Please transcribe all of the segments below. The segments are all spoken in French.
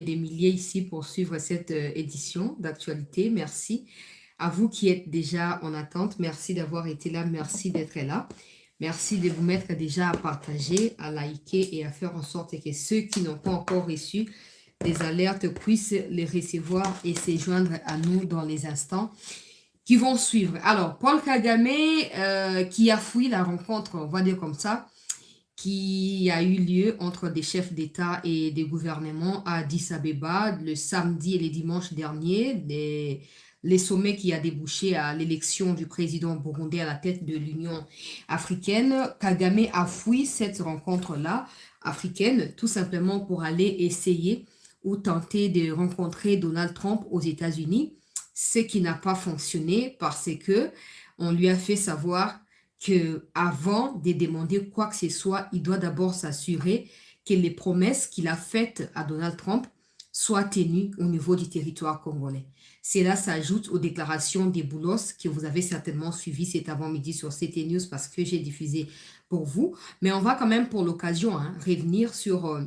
des milliers ici pour suivre cette édition d'actualité. Merci à vous qui êtes déjà en attente. Merci d'avoir été là. Merci d'être là. Merci de vous mettre déjà à partager, à liker et à faire en sorte que ceux qui n'ont pas encore reçu des alertes puissent les recevoir et se joindre à nous dans les instants qui vont suivre. Alors, Paul Kagame qui a fui la rencontre, on va dire comme ça, qui a eu lieu entre des chefs d'État et des gouvernements à Addis Abeba le samedi et le dimanche dernier, les sommets qui a débouché à l'élection du président burundais à la tête de l'Union africaine. Kagame a fui cette rencontre-là africaine, tout simplement pour aller essayer ou tenter de rencontrer Donald Trump aux États-Unis, ce qui n'a pas fonctionné parce que on lui a fait savoir que avant de demander quoi que ce soit, il doit d'abord s'assurer que les promesses qu'il a faites à Donald Trump soient tenues au niveau du territoire congolais. Cela s'ajoute aux déclarations des Boulos que vous avez certainement suivies cet avant-midi sur CT News parce que j'ai diffusé pour vous. Mais on va quand même pour l'occasion revenir sur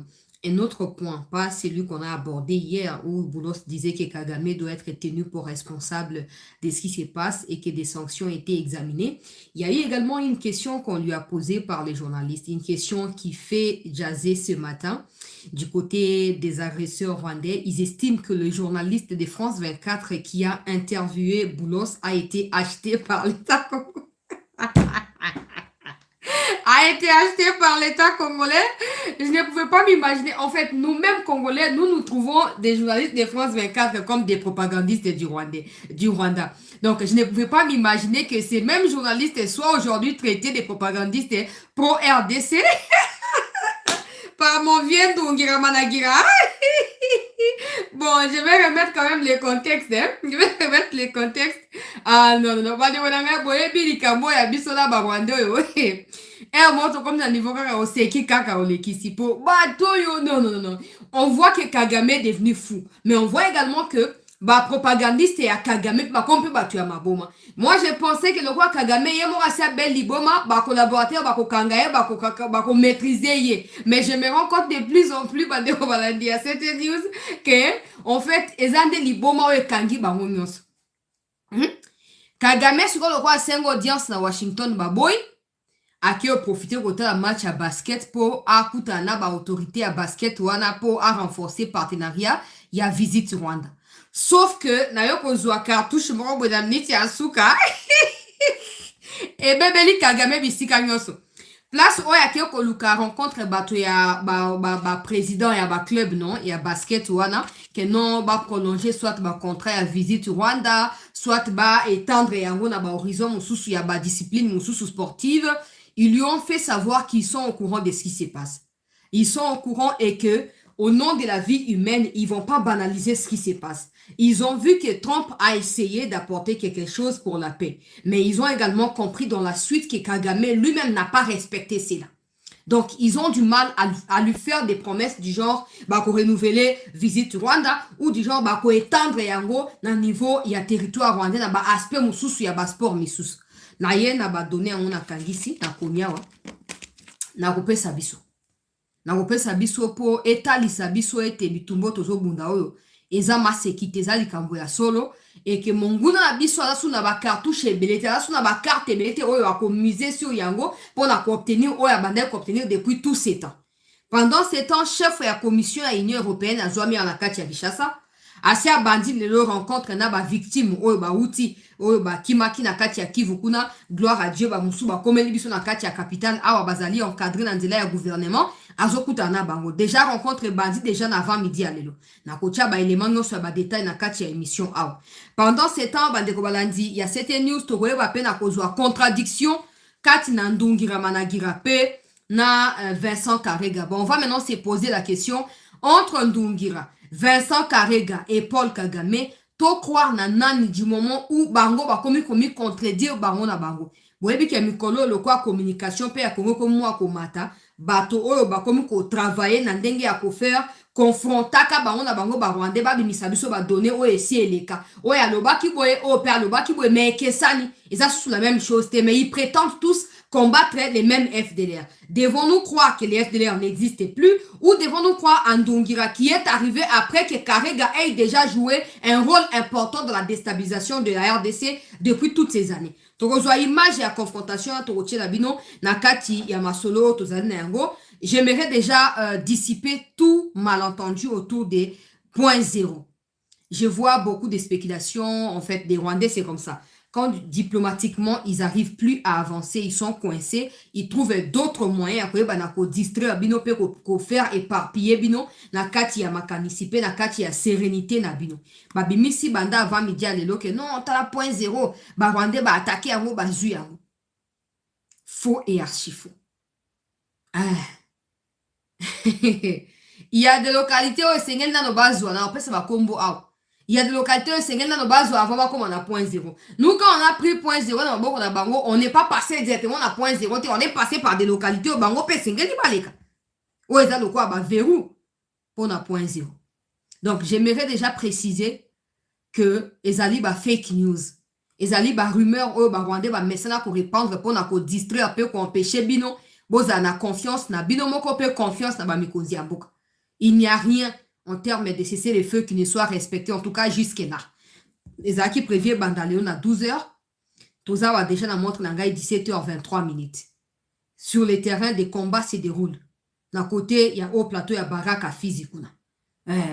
un autre point, pas celui qu'on a abordé hier où Boulos disait que Kagame doit être tenu pour responsable de ce qui se passe et que des sanctions étaient examinées. Il y a eu également une question qu'on lui a posée par les journalistes, une question qui fait jaser ce matin du côté des agresseurs rwandais. Ils estiment que le journaliste de France 24 qui a interviewé Boulos a été acheté par l'État congolais. A été acheté par l'État congolais. Je ne pouvais pas m'imaginer. En fait, nous-mêmes Congolais, nous trouvons des journalistes de France 24 comme des propagandistes du Rwanda. Donc, je ne pouvais pas m'imaginer que ces mêmes journalistes soient aujourd'hui traités de propagandistes pro-RDC par mon vieux Ndungira Managira. Bon, je vais remettre quand même les contextes. Je vais remettre les contextes. Ah non, non, non. Comme dans le niveau non, non, non, non. On voit que Kagame est devenu fou. Mais on voit également que propagandiste et à Kagame, comme tu as ma boma. Moi, je pensais que le roi Kagame, il y belle liboma, collaborateur, kangaye, maîtriser. Mais je me rends compte de plus en plus, à cette news, que, en fait, ils ont des liboma et kangi, Kagame, sur le roi 5 audience na Washington, boy, qui a profité de la match à basket pour akutana ba autorité à basket wana pour renforcer partenariat il y a visite Rwanda. Sauf que na yo kozwa cartouche moko boda niti asuka et bebeli Kagame bisika nyoso. Place oya ki koluka rencontre bato ya président ya club non ya basket wana que non ba prolonger soit ba contrat ya visite Rwanda soit ba étendre yango na ba horizon mususu ya ba discipline mususu sportive. Ils lui ont fait savoir qu'ils sont au courant de ce qui se passe. Ils sont au courant et que, au nom de la vie humaine, ils vont pas banaliser ce qui se passe. Ils ont vu que Trump a essayé d'apporter quelque chose pour la paix. Mais ils ont également compris dans la suite que Kagame lui-même n'a pas respecté cela. Donc, ils ont du mal à lui faire des promesses du genre, qu'on renouveler visite Rwanda, ou du genre, qu'on étendre yango, dans niveau, il y a territoire rwandais, dans aspect moussous, il y a sport moussous. Na ye na ba donné on a kangisi na komiawa na kopesa biso po etalisa biso ete bitumbo tozobunda oyo eza masekite eza likambo ya solo et que monguna na biso aza suna ba cartouche ebele te aza suna ba carte ebele te oyo akomise sur yango mpona koobtenir oyo abandaki koobtenir depuis tout ce temps. Pendant ce temps, chef ya commission ya Union européenne azwami na kati ya Kinshasa asi abandi lelo rencontre na ba victime oyo ba uti oyo ba kimaki na kati ya Kivu kuna gloire à Dieu ba musu ba komeli biso na kati ya capitale awa bazali encadré na nzela ya gouvernement azokuta na bango déjà rencontre bandi déjà na avant midi ya lelo na kotia ba élément nyonso ba détail na kati ya émission awa. Pendant ce temps bandeko balandi ya cette news tokoyeba pe na kozwa contradiction kati na Ndungira Managira pe na Vincent Karega. Bon, on va maintenant se poser la question entre Ndungira, Vincent Karega et Paul Kagame, to croire na nani du moment où bango ba komi contredire bango na bango. Boyebi ke mikolo le kwa communication pe ya Congo ko mwa ko mata, bato oyo ba komi ko travailler na ndenge ya ko faire confrontaka bango na bango ba Rwandais ba bimisa biso ba donner o esi eleka. Oya lobaki boye o per lobaki boye mais kesani, et ça sous la même chose, mais ils prétendent tous combattre les mêmes FDLR? Devons-nous croire que les FDLR n'existent plus ou devons-nous croire en Ndongira qui est arrivé après que Karega ait déjà joué un rôle important dans la déstabilisation de la RDC depuis toutes ces années? Tokozwa image ya confrontation à Toroche Labino, Nakati Yamasolo, Tozane Nengo. J'aimerais déjà dissiper tout malentendu autour des points zéro. Je vois beaucoup de spéculations, en fait, des Rwandais, c'est comme ça. Quand diplomatiquement, ils n'arrivent plus à avancer, ils sont coincés, ils trouvent d'autres moyens pour distraire, pour faire éparpiller, na kati ya makanisipé, na kati ya sérénité, na bino. Babimisi banda avant midi à l'élo que non, t'as la point zéro, ba Rwandais ba attaquer yango, ba zu yango. Faux et archi faux. Ah. Il y a des localités où c'est ngel na no bazwa, na opé ça va combo out. Il y a des localités où c'est ngel na no bazwa avant comme on a point zéro. Nous quand on a pris point zéro dans le on a bango, on n'est pas passé directement à point zéro, on est passé par des localités où bango pe c'est ngel ni baleka. Où est le quoi ba verrou pour na point zéro. Donc j'aimerais déjà préciser que ezali ba fake news. Ezali ba rumeur ou ba Rwandais ba messana pour répandre pour na ko distraire peu ko empêcher bino. Boza na confiance na bino moko pe confiance na ba mikozi ya boka. Il n'y a rien en termes de cesser les feux qui ne soit respecté, en tout cas jusque-là. Les acquis prévient Bandaleon à 12h. Toza a déjà la montre à 17h23 minutes. Sur les terrains, des combats se déroulent. D'un côté, il y a au plateau, il y a Baraka Fizikuna.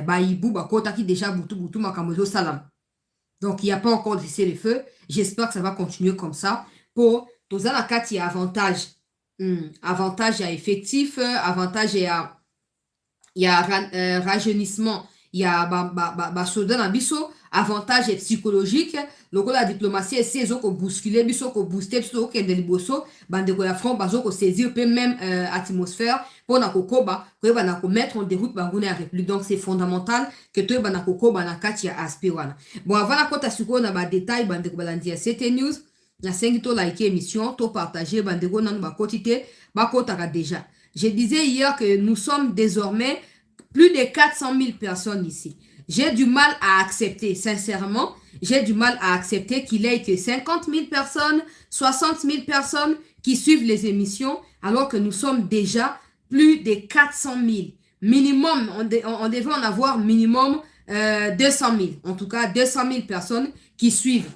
Baïbou, Bakota qui déjà boutou, Makamozo Salam. Donc, il n'y a pas encore de cesser les feux. J'espère que ça va continuer comme ça. Pour Toza la 4, il y a avantage. Avantage à effectif, avantage à il y a rajeunissement, il y a soldat dans biso, avantage psychologique, la diplomatie est saison ko bousculer biso ko booster biso ko de liboso, bande ko ya front bazo ko saisir peut même atmosphère pour na ko koba, ko ba na ko mettre en déroute banguna ya république. Donc c'est fondamental que to ba na ko koba na kati ya aspect wana. Bon avant la kota suko na ba détail bande ko balandi ya CT News, na 5 to like émission, to partager bande ko nan ba kotité, ba kota déjà. Je disais hier que nous sommes désormais plus de 400 000 personnes ici. J'ai du mal à accepter, sincèrement, j'ai du mal à accepter qu'il y ait que 50 000 personnes, 60 000 personnes qui suivent les émissions, alors que nous sommes déjà plus de 400 000. Minimum, on devait en avoir minimum 200 000. En tout cas, 200 000 personnes qui suivent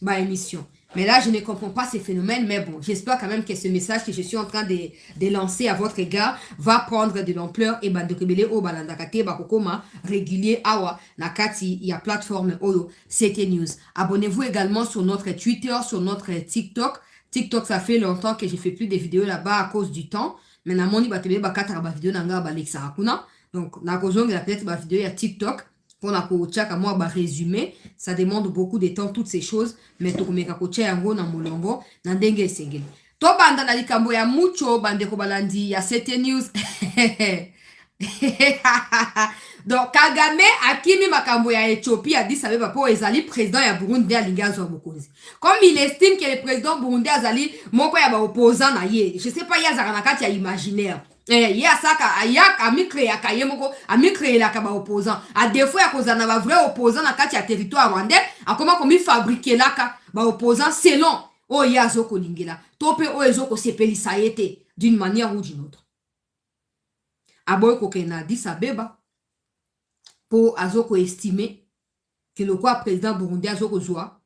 ma émission. Mais là, je ne comprends pas ces phénomènes. Mais bon, j'espère quand même que ce message que je suis en train de lancer à votre égard va prendre de l'ampleur et de rebelle au balandakate bakokoma régulier awa nakati il y a plateforme oyo CT News. Abonnez-vous également sur notre Twitter, sur notre TikTok. TikTok, ça fait longtemps que je fais plus de vidéos là-bas à cause du temps. Maintenant, moni batebe bakata ba vidéo nanga ba lexa hakuna. Donc, na kozonga peut-être ba vidéo à TikTok. Pour na kochaka moi ba résumé, ça demande beaucoup de temps toutes ces choses, mais to komeka kocha yango na molongo na ndenge sengeli. To banda na likambo ya mucho bande ko balandi ya CT News. Donc Kagame akimi makambo ya Ethiopie a dit ça va pour ezali président ya Burundi alingazo bokozi. Comme il estime que le président Burundi azali moko ya ba opposant na ye. Je sais pas ya zaka kati ya imaginaire. Ya saka ayak ami créer kaye moko ami créer la kaba opposant a défaut ya kozana ba vrai opposant na kati ya territoire rwandais a comment komi fabriquer la ka ba opposant selon o ya zoko lingela tope o ezoko sepelisa yete d'une manière ou d'une autre. Aboy ko kena dit Abeba pour azoko estimer que le quoi président Burundi azoko zoa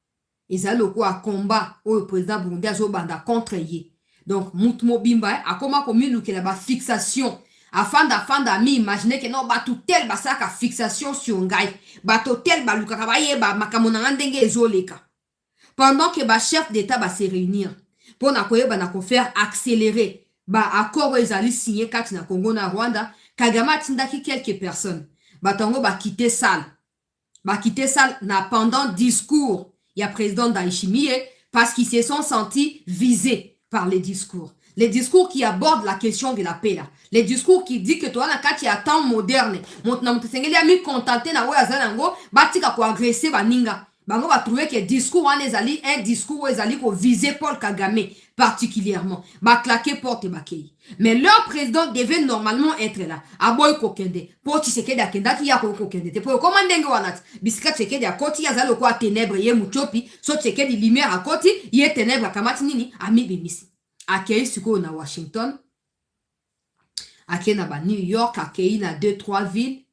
ezali le quoi combat o président Burundi azo banda contre ye. Donc, Moutmo Bimba, a comment communiquer qu'il y a une fixation. Afin d'ami imaginer que non, tout tel basaka fixation sur un gars. Bato tel baluka kabaye, makamonangandenge ezoleka. Pendant que le chef d'État va se réunir, pour faire accélérer, accord ezali signé kati na Congo na Rwanda, Kagame tindaki quelques personnes. Batango quitter salle. Quitter salle pendant discours. Il y a président Ndayishimiye parce qu'ils se sont sentis visés par les discours. Les discours qui abordent la question de la paix là. Les discours qui disent que toi na kati ya temps moderne. Maintenant mutesengeli ami contenté na we azanango batika ko agresser baninga. Bango va trouver que discours en ezali un discours ezali ko viser Paul Kagame particulièrement. Ba claquer porte bakei. Mais leur président devait normalement être là. Aboy kokende. Pour Tshisekedi akenda ki ya kokende. Te pour comment ndenge wanat. Bisika Tshisekedi akoti ya zalo kwa ténèbres ye muchopi. So Tshisekedi lumière akoti ye ténèbres kamati nini ami bimisi. akei sikoyo na Washington, akei na ba New York, akei na 2-3 villes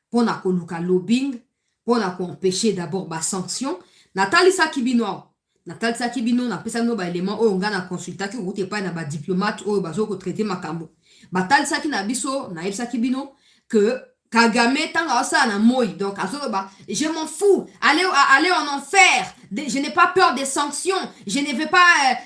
pour na koluka lobbying, pour na empêcher d'abord ba sanction. Natalisaki bino natalisaki bino na pesa no ba élément oyo nga na consultaki route pa na ba diplomate oyo bazo ko traiter makambo. Batalisaki na biso na yebisaki bino que Kagame tanga osa na moi, donc je m'en fous, allez en enfer, je n'ai pas peur des sanctions, je ne vais pas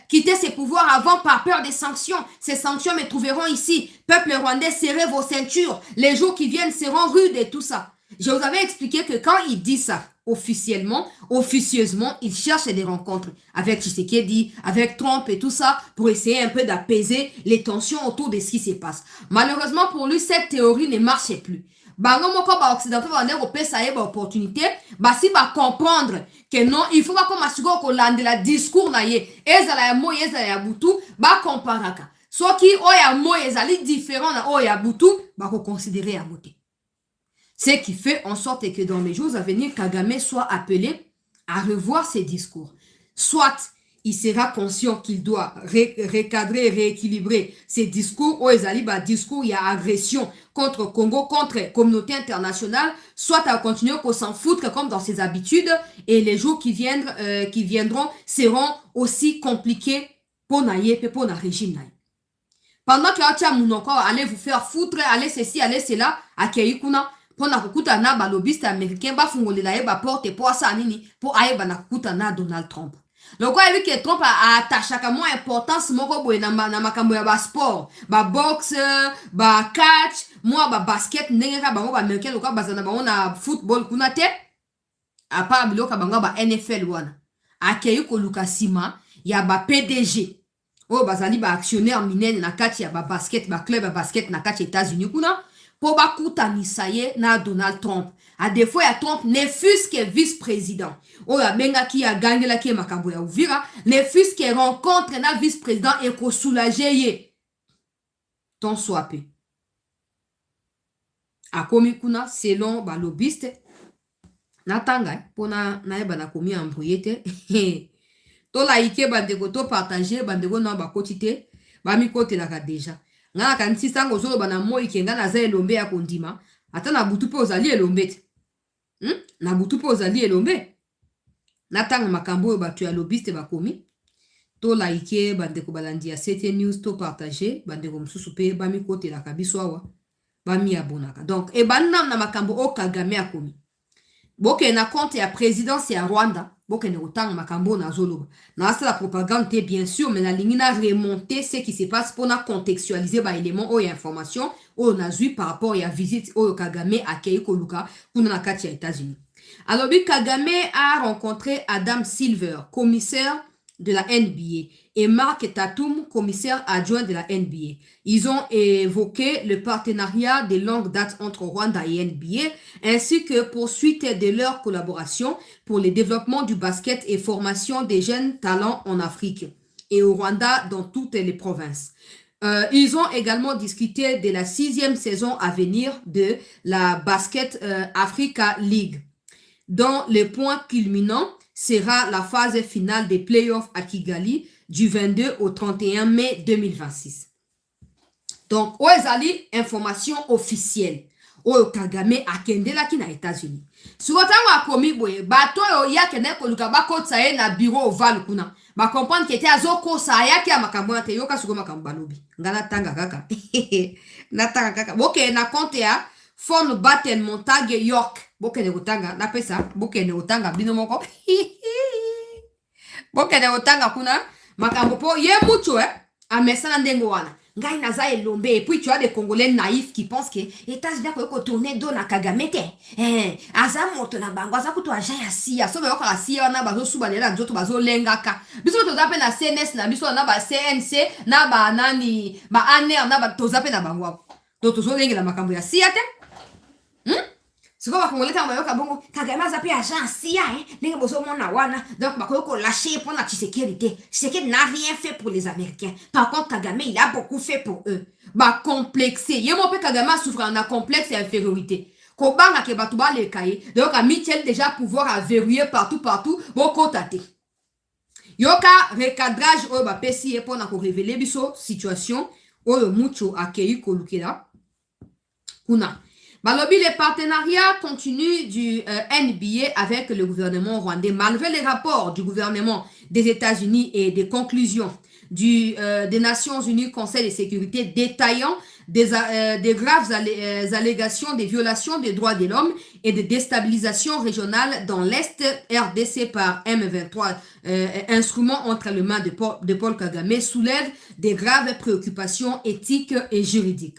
quitter ces pouvoirs avant par peur des sanctions, ces sanctions me trouveront ici, peuple rwandais, serrez vos ceintures, les jours qui viennent seront rudes et tout ça. Je vous avais expliqué que quand il dit ça, officiellement, officieusement, il cherche des rencontres avec Tshisekedi, avec Trump et tout ça, pour essayer un peu d'apaiser les tensions autour de ce qui se passe. Malheureusement pour lui, cette théorie ne marchait plus. Bango moko ba occidentaux va venir opesa ba opportunité, ba si ba comprendre que non, il faut pas comme asiko ko lande la discours na ye, ezala ya mo ezala ya butu, ba comparaka. Soki oya mo ezali différent na oya butu, ba ko considérer à beauté. Ce qui fait en sorte que dans les jours à venir, Kagame soit appelé à revoir ses discours. Soit il sera conscient qu'il doit recadrer, rééquilibrer ses discours, ou ezali discours, il y a agression contre Congo, contre la communauté internationale, soit à continuer qu'on s'en foutre comme dans ses habitudes, et les jours qui viendront seront aussi compliqués pour Naye et pour le régime. Pendant que allez vous faire foutre, allez ceci, allez cela, à Keikuna, pour na kukuta na ba lobbyiste américain ba fungolela ye ba porte pour ça nini pour aye ba na kukuta na Donald Trump. Donc on a vu que Trump a attaché à moins importance moko boye na makambo ya ba sport, ba boxe, ba catch, moi ba basket ndenge ka bango ba américain lokwa bazana bango na football kuna te. A part biloka bango ba NFL wana. Akeyi ko luka sima ya ba PDG. Oh bazali ba actionnaire minene na kati ya ba basket, ba club ba basket na kati États-Unis kuna. Pour bakutanisa ye na Donald Trump. À des fois, Trump ne fût-ce que vice-président. Oh, la benga qui a gagné la qui makambo ya Uvira, ne fût-ce que rencontre na vice-président et ko soulager ye. Ton swapé. A komi kuna, selon ba lobbyiste, natanga, pona na eba na komi embrouillé. To like bandeko, to partager, bandeko na ba kotite, ba mi kote la ka déjà. Nga kanisi sango zolo bana moi kenga na za elombe ya kondima ata na butu pe ozali elombe te na butu pe ozali elombe na tanga makambo yo batu ya lobbyiste bakomi to like bandeko balandi ya 7 news to partager bandeko mususu pe bami kote la kabiso awa bami abonaka donc e banam na makambo o Kagame akomi boke na compte ya présidence ya Rwanda boke ne otanga makambo na zoloba na ça la propagande te bien sûr mais la ligne na remonter ce qui se passe pour na contextualiser ba élément ou information ou na zui par rapport à visite au Kagame à Keiko Luka kuna na kati ya États-Unis. Alors Kagame a rencontré Adam Silver, commissaire de la NBA, et Mark Tatum, commissaire adjoint de la NBA. Ils ont évoqué le partenariat de longue date entre Rwanda et NBA, ainsi que poursuite de leur collaboration pour le développement du basket et formation des jeunes talents en Afrique et au Rwanda dans toutes les provinces. Ils ont également discuté de la 6e saison à venir de la Basket Africa League, dont le point culminant sera la phase finale des playoffs à Kigali du 22 au 31 mai 2026. Donc, oezali information officielle. Oyo Kagame akendela ki na États-Unis. Sukotango akomi boye, bato yo yakene koluka bakotsa ye na bureau oval kuna. Ba comprendre que te azoko sa yaki ya makambo na te yoka suko makambo balobi. Ngana tanga kaka. Na tanga kaka. Boke na compte ya Fon Batten Montague York. Boke ne utanga na pesa, boke ne utanga bino moko. Boke ne utanga kuna makambo po ye mucho amesana ndengo wana. Ngai naza elombe et puis tu as des Congolais naïfs qui pensent que États-Unis ko tourner do na Kagame te. Aza moto na bango aza kuto aja ya sia. So ba ka sia na bazo suba lela nzoto bazo lengaka. Biso to zape na CNS na biso na ba CNC na ba nani ba ANR na ba to zape na bango. To zo lengela makambo ya sia te. Siko ba Congolais ta bayoka bongo Kagame aza pe agent sia ndenge bozo mona wana donc ba ko lâcher pour la sécurité. Tshisekedi n'a rien fait pour les Américains. Par contre Kagame il a beaucoup fait pour eux. Ba complexé. Yemo pe Kagame souffre en complexe et infériorité. Ko banga ke batu ba le kaye donc a Michel déjà pouvoir à verrouiller partout bon contaté. yoka recadrage oyo bapesi ye mpona korevele biso situation oyo mucho akei kolukela kuna. Balobi, les partenariats continus du NBA avec le gouvernement rwandais, malgré les rapports du gouvernement des États-Unis et des conclusions des Nations Unies Conseil de sécurité détaillant des graves allégations des violations des droits de l'homme et de déstabilisation régionale dans l'Est RDC par M23, instrument entre les mains de Paul Kagame, soulève des graves préoccupations éthiques et juridiques.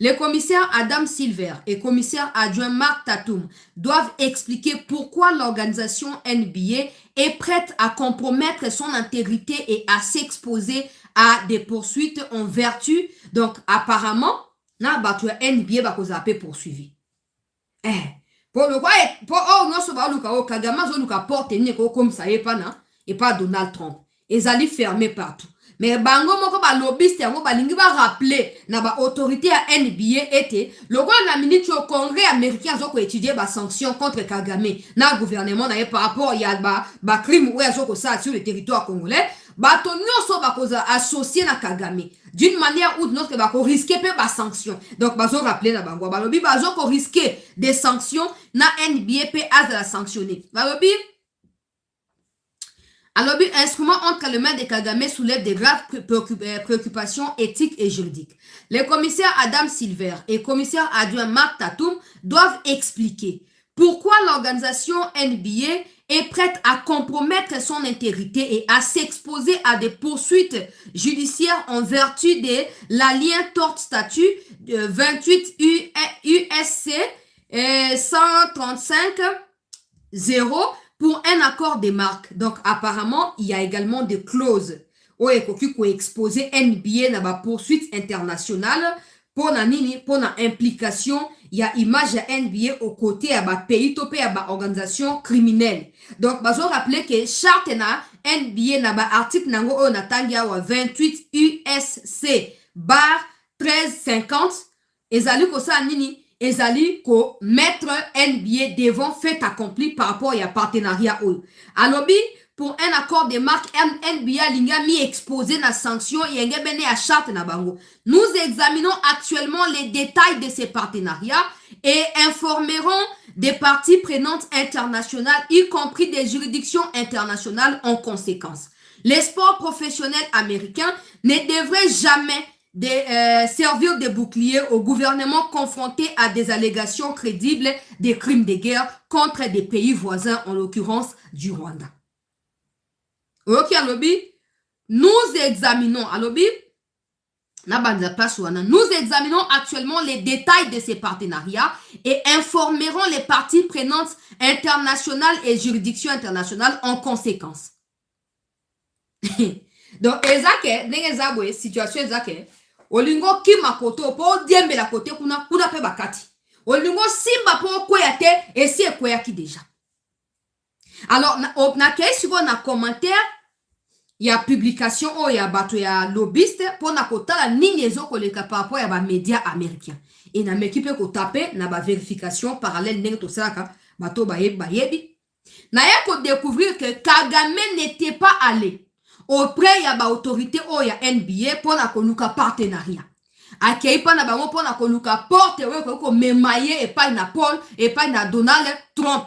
Les commissaires Adam Silver et commissaire adjoint Mark Tatum doivent expliquer pourquoi l'organisation NBA est prête à compromettre son intégrité et à s'exposer à des poursuites en vertu. Donc, apparemment, na batu NBA va kozape poursuivi. Pour le quoi, pour non so ba luka o Kagame zo luka porte ni ko comme ça et pas Donald Trump. Ils allaient fermer partout. Mais bango moko ba lobbyiste yango balingi ba rappeler na ba autorité à NBA était le roi na minute au congrès américain zo ko étudier ba sanction contre Kagame na gouvernement na par rapport ya ba crime ou zo ko ça sur le territoire congolais ba to nyonso ba koza associé na Kagame d'une manière ou d'une autre ba ko risquer pe ba sanction. Donc ba zo rappeler na bango ba lobby ba zo ko risquer des sanctions na NBA pe as la sanctionner. Ba lobby alors, instrument entre les mains de Kagame soulève des graves préoccupations éthiques et juridiques. Les commissaires Adam Silver et commissaire adjoint Mark Tatum doivent expliquer pourquoi l'organisation NBA est prête à compromettre son intégrité et à s'exposer à des poursuites judiciaires en vertu de l'Alien Tort Statut 28 USC 135-0 pour un accord des marques. Donc, apparemment, il y a également des clauses où il faut exposer NBA dans la poursuite internationale pour la implication. Il y a image NBA au côté de pays topé à organisation criminelle. Donc, je rappeler que charte na NBA na article nango o natangia wa 28 USC bar 1350 ezali ko sa nini ezali ko mettre NBA devant fait accompli par rapport à partenariat oyo. Alobi pour un accord de marque NBA linga mi exposé na sanction yenge bene à charte na bango. Nous examinons actuellement les détails de ces partenariats et informerons des parties prenantes internationales, y compris des juridictions internationales en conséquence. Les sports professionnels américains ne devraient jamais servir de bouclier au gouvernement confronté à des allégations crédibles des crimes de guerre contre des pays voisins, en l'occurrence du Rwanda. Ok, alobi, nous examinons, alobi, nous examinons actuellement les détails de ces partenariats et informerons les parties prenantes internationales et juridictions internationales en conséquence. Donc, ezake, nengezabwe, situation ezake, olingo kima koto, po diembe la kote kuna pe bakati. Olingo simba po kweyate, esi ekweyaki déjà. Alors, na keshiko na commentaire, il y a publication ou il y a bato ya lobbyiste pour na kotala nini ezokoleka par rapport ya ba médias américains. Et na mekipe ko taper na ba vérification parallèle ndenge to salaka bato bayebi. Na ya ko découvrir que Kagame n'était pas allé auprès ya ba autorité ou ya NBA pour na konuka partenariat. Akei pa na bango pour na konuka porte we ko memaye et pas na Paul et pas na Donald Trump.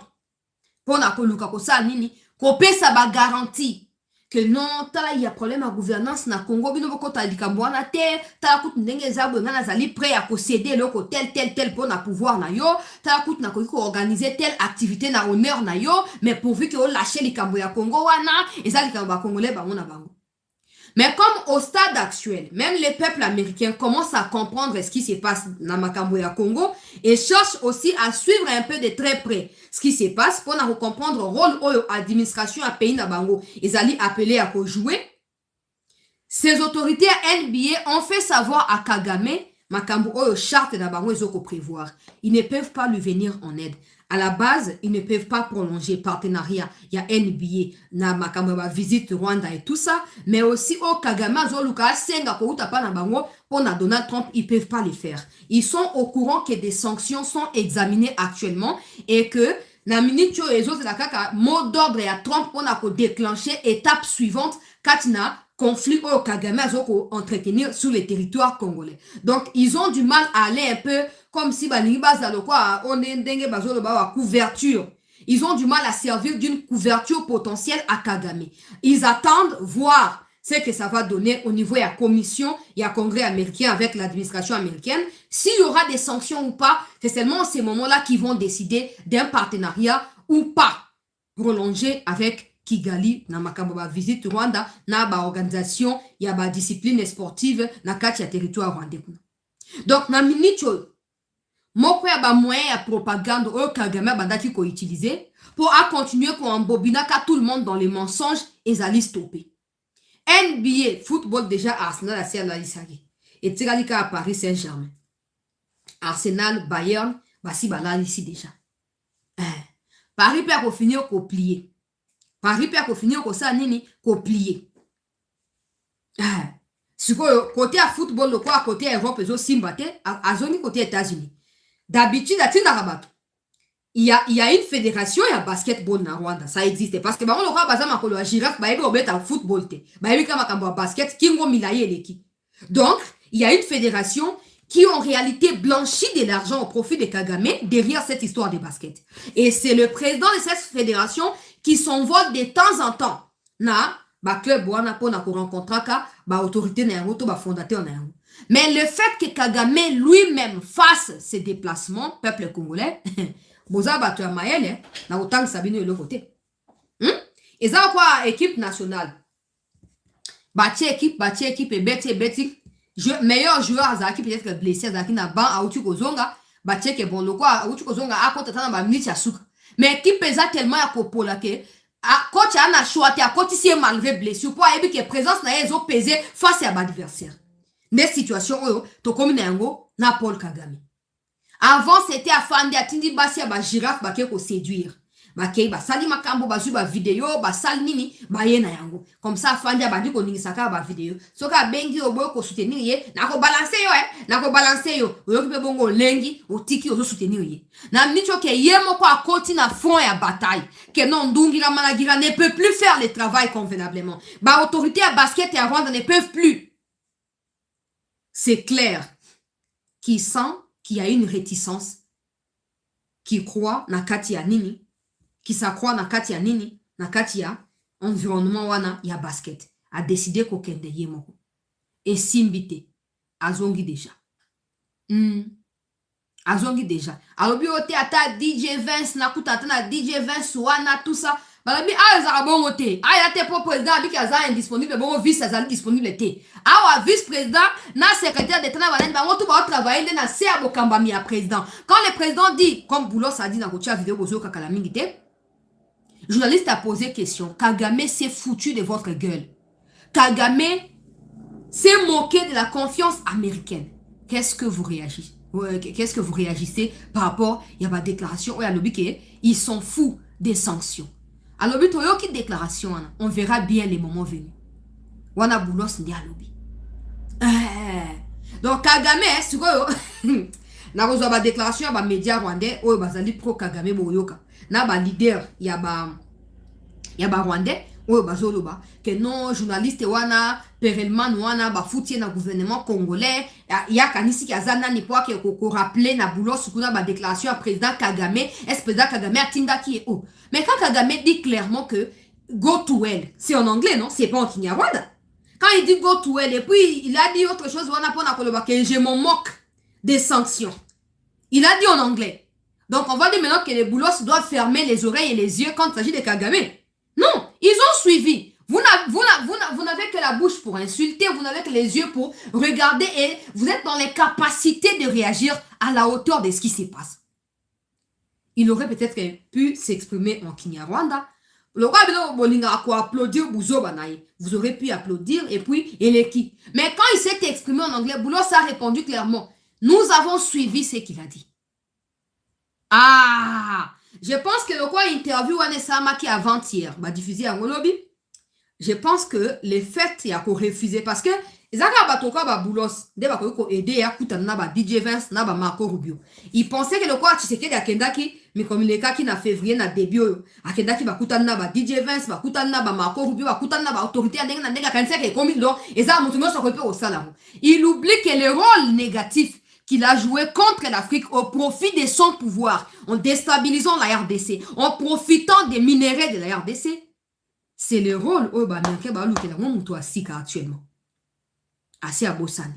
Pour na konuka ko sa nini ko pesa ba garantie que non, il y a problème à gouvernance na Congo, bino boko ta likamboana te, ta kout ndenge zabwe ngana zali prêt à céder loko tel pour na pouvoir na yo, ta kout na ko organiser telle activité na honneur na yo, mais pourvu que o lâcher likambo ya Congo wana, et ça likambo ya congolais bango na bango. Mais comme au stade actuel, même les peuples américains commencent à comprendre ce qui se passe dans Makambo et Congo et cherchent aussi à suivre un peu de très près ce qui se passe pour comprendre le rôle de l'administration à pays Nabango. Ils allaient appeler à jouer. Ces autorités NBA ont fait savoir à Kagame, Makambo Oyo charte Nabango ils ont prévoir. Ils ne peuvent pas lui venir en aide. À la base, ils ne peuvent pas prolonger partenariat. Il y a NBA, na Makamaba visite Rwanda et tout ça. Mais aussi, au Kagame, Zoluka, Senga, Koutapa, na Bango, pour na Donald Trump, ils ne peuvent pas les faire. Ils sont au courant que des sanctions sont examinées actuellement et que na minute les autres la kaka mot d'ordre ya Trump on a déclencher étape suivante katina conflit au Kagame a entretenir sur le territoire congolais. Donc ils ont du mal à aller un peu comme si on est couverture. Ils ont du mal à servir d'une couverture potentielle à Kagame. Ils attendent voir ce que ça va donner au niveau de la commission et à congrès américain avec l'administration américaine. S'il y aura des sanctions ou pas, c'est seulement en ces moments-là qu'ils vont décider d'un partenariat ou pas prolongé avec Kigali, na makambo ba visite Rwanda, na ba organisation, ya ba discipline sportive, na kati ya territoire rwandais. Donc, na minute moko ya ba moyen ya propagande au Kagame bandaki ko utiliser pour à continuer ko embobina ka tout le monde dans les mensonges et zali stopper. NBA, football déjà, Arsenal a servi la lisagi. Et Tiralika à Paris Saint-Germain. Arsenal, Bayern, basi bala ici déjà. Paris peut finir ko plier. Paris peut finir ko ça nini ko plier. Côté à football, le quoi côté Europe, ils ont simbate, à zone côté États-Unis. D'habitude, à Tinarabat, il y a une fédération et un basketball na Rwanda. Ça existe. Parce que on aura bazama ko la girafe, ba ebe en football te. Ba ebe kama kambo basket, kingo milaye leki. Donc, il y a une fédération qui en réalité blanchit de l'argent au profit de Kagame derrière cette histoire de basket. Et c'est le président de cette fédération qui s'envole de temps en temps na ba club wana pona ko rencontrer ka ba autorité na yango to ba fondateur na yango. Mais le fait que Kagame lui-même fasse ses déplacements, peuple congolais, boza bato ya mayele na autant sabino le côté. Et ça quoi équipe nationale. Bati équipe et beti meilleur joueur azaki peut-être que blessé azaki na ban autu kozonga bati que bon le quoi autu kozonga a contre tana ba minute ya suka. Mais équipe pesa tellement ya kopola ke a coach ana choisi a coach si malgré blessure pour ebi que présence na ezo peser face à l'adversaire. Des situations oyo to comme na yango na Paul Kagame. Avant c'était afandi atindi basi ba girafe ba ke ko séduire. Ba ke ba sali makambo ba zu ba vidéo ba sal nini ba ye na yango. Comme ça afandi ba di ko ningisa ka ba vidéo. Soka bengi obo ko soutenir ye na ko balancer yo na ko balancer yo. Oyo ki pe bongo lengi o tiki ozo soutenir ye. Na mnicho ke ye moko a koti na front ya bataille. Que non ndungira managira ne peut plus faire le travail convenablement. Ba autorité à basket et à Rwanda ne peuvent plus. C'est clair qui sent qu'il y a une réticence, qui croit na katia nini, qui s'accroît na katia nini, na katia environnement wana ya basket, a décidé qu'on kende yemoko. Et simbite, azongi déjà. Azongi déjà. Alors biote ata DJ Vince, na kuta na DJ Vince wana tout ça. Balabi a bon côté a te pour président avec aza indisponible bon vice aza disponible té a vice président na secrétaire d'état na balende bango tout ba travailler na serbo kambami ya président quand le président dit comme Boulos a dit na kocha vidéo bozo kakala mingi té journaliste a posé question. Kagame s'est foutu de votre gueule. Kagame s'est moqué de la confiance américaine. Qu'est-ce que vous réagissez? Qu'est-ce que vous réagissez par rapport à ma déclaration à l'objet ils sont fous des sanctions. Alors, il y déclaration, on verra bien les moments venus. Wana boulos ndi alobi. Donc Kagame, c'est quoi? Na reçoit ba déclaration ba média rwandais o bazali pro Kagame boyoka. Na ba leader ya ba rwandais o bazoloba que non journaliste wana Perelman wana ba foutie na gouvernement congolais ya kanisi ki azana ni poa ke ko rappeler na boulos kuna ba déclaration à président Kagame, est président Kagame atinda ki o. Mais quand Kagame dit clairement que go to hell, c'est en anglais, non? C'est pas en Kinyarwanda. Quand il dit go to hell, et puis il a dit autre chose, que je m'en moque des sanctions. Il a dit en anglais. Donc on va dire maintenant que les boulos doivent fermer les oreilles et les yeux quand il s'agit de Kagame. Non, ils ont suivi. Vous n'avez que la bouche pour insulter, vous n'avez que les yeux pour regarder et vous êtes dans les capacités de réagir à la hauteur de ce qui se passe. Il aurait peut-être pu s'exprimer en Kinyarwanda. Le roi applaudir vous aurez pu applaudir et puis il est qui. Mais quand il s'est exprimé en anglais, Boulos a répondu clairement. Nous avons suivi ce qu'il a dit. Ah, je pense que le roi interview Anesama qui avant-hier, diffusé à Molobi. Je pense que les faits il a refusé parce que Ezaka batoka ba boulos, de ba ko aider ya kuta na ba DJ Vance na ba Marco Rubio. Il pensait que le quoi Tshisekedi akendaki mi communiquaki na février na début oyo. Akendaki ba kuta na ba DJ Vance, ba kuta na ba Marco Rubio, ba kuta na ba autorité ndenge na ndenge kanisa ke komi donc eza mutu nyonso ko pe au salamu. Il oublie que le rôle négatif qu'il a joué contre l'Afrique au profit de son pouvoir, en déstabilisant la RDC, en profitant des minéraux de la RDC, c'est le rôle oyo ba merke ba luke la mutu asika actuellement. Asi abosani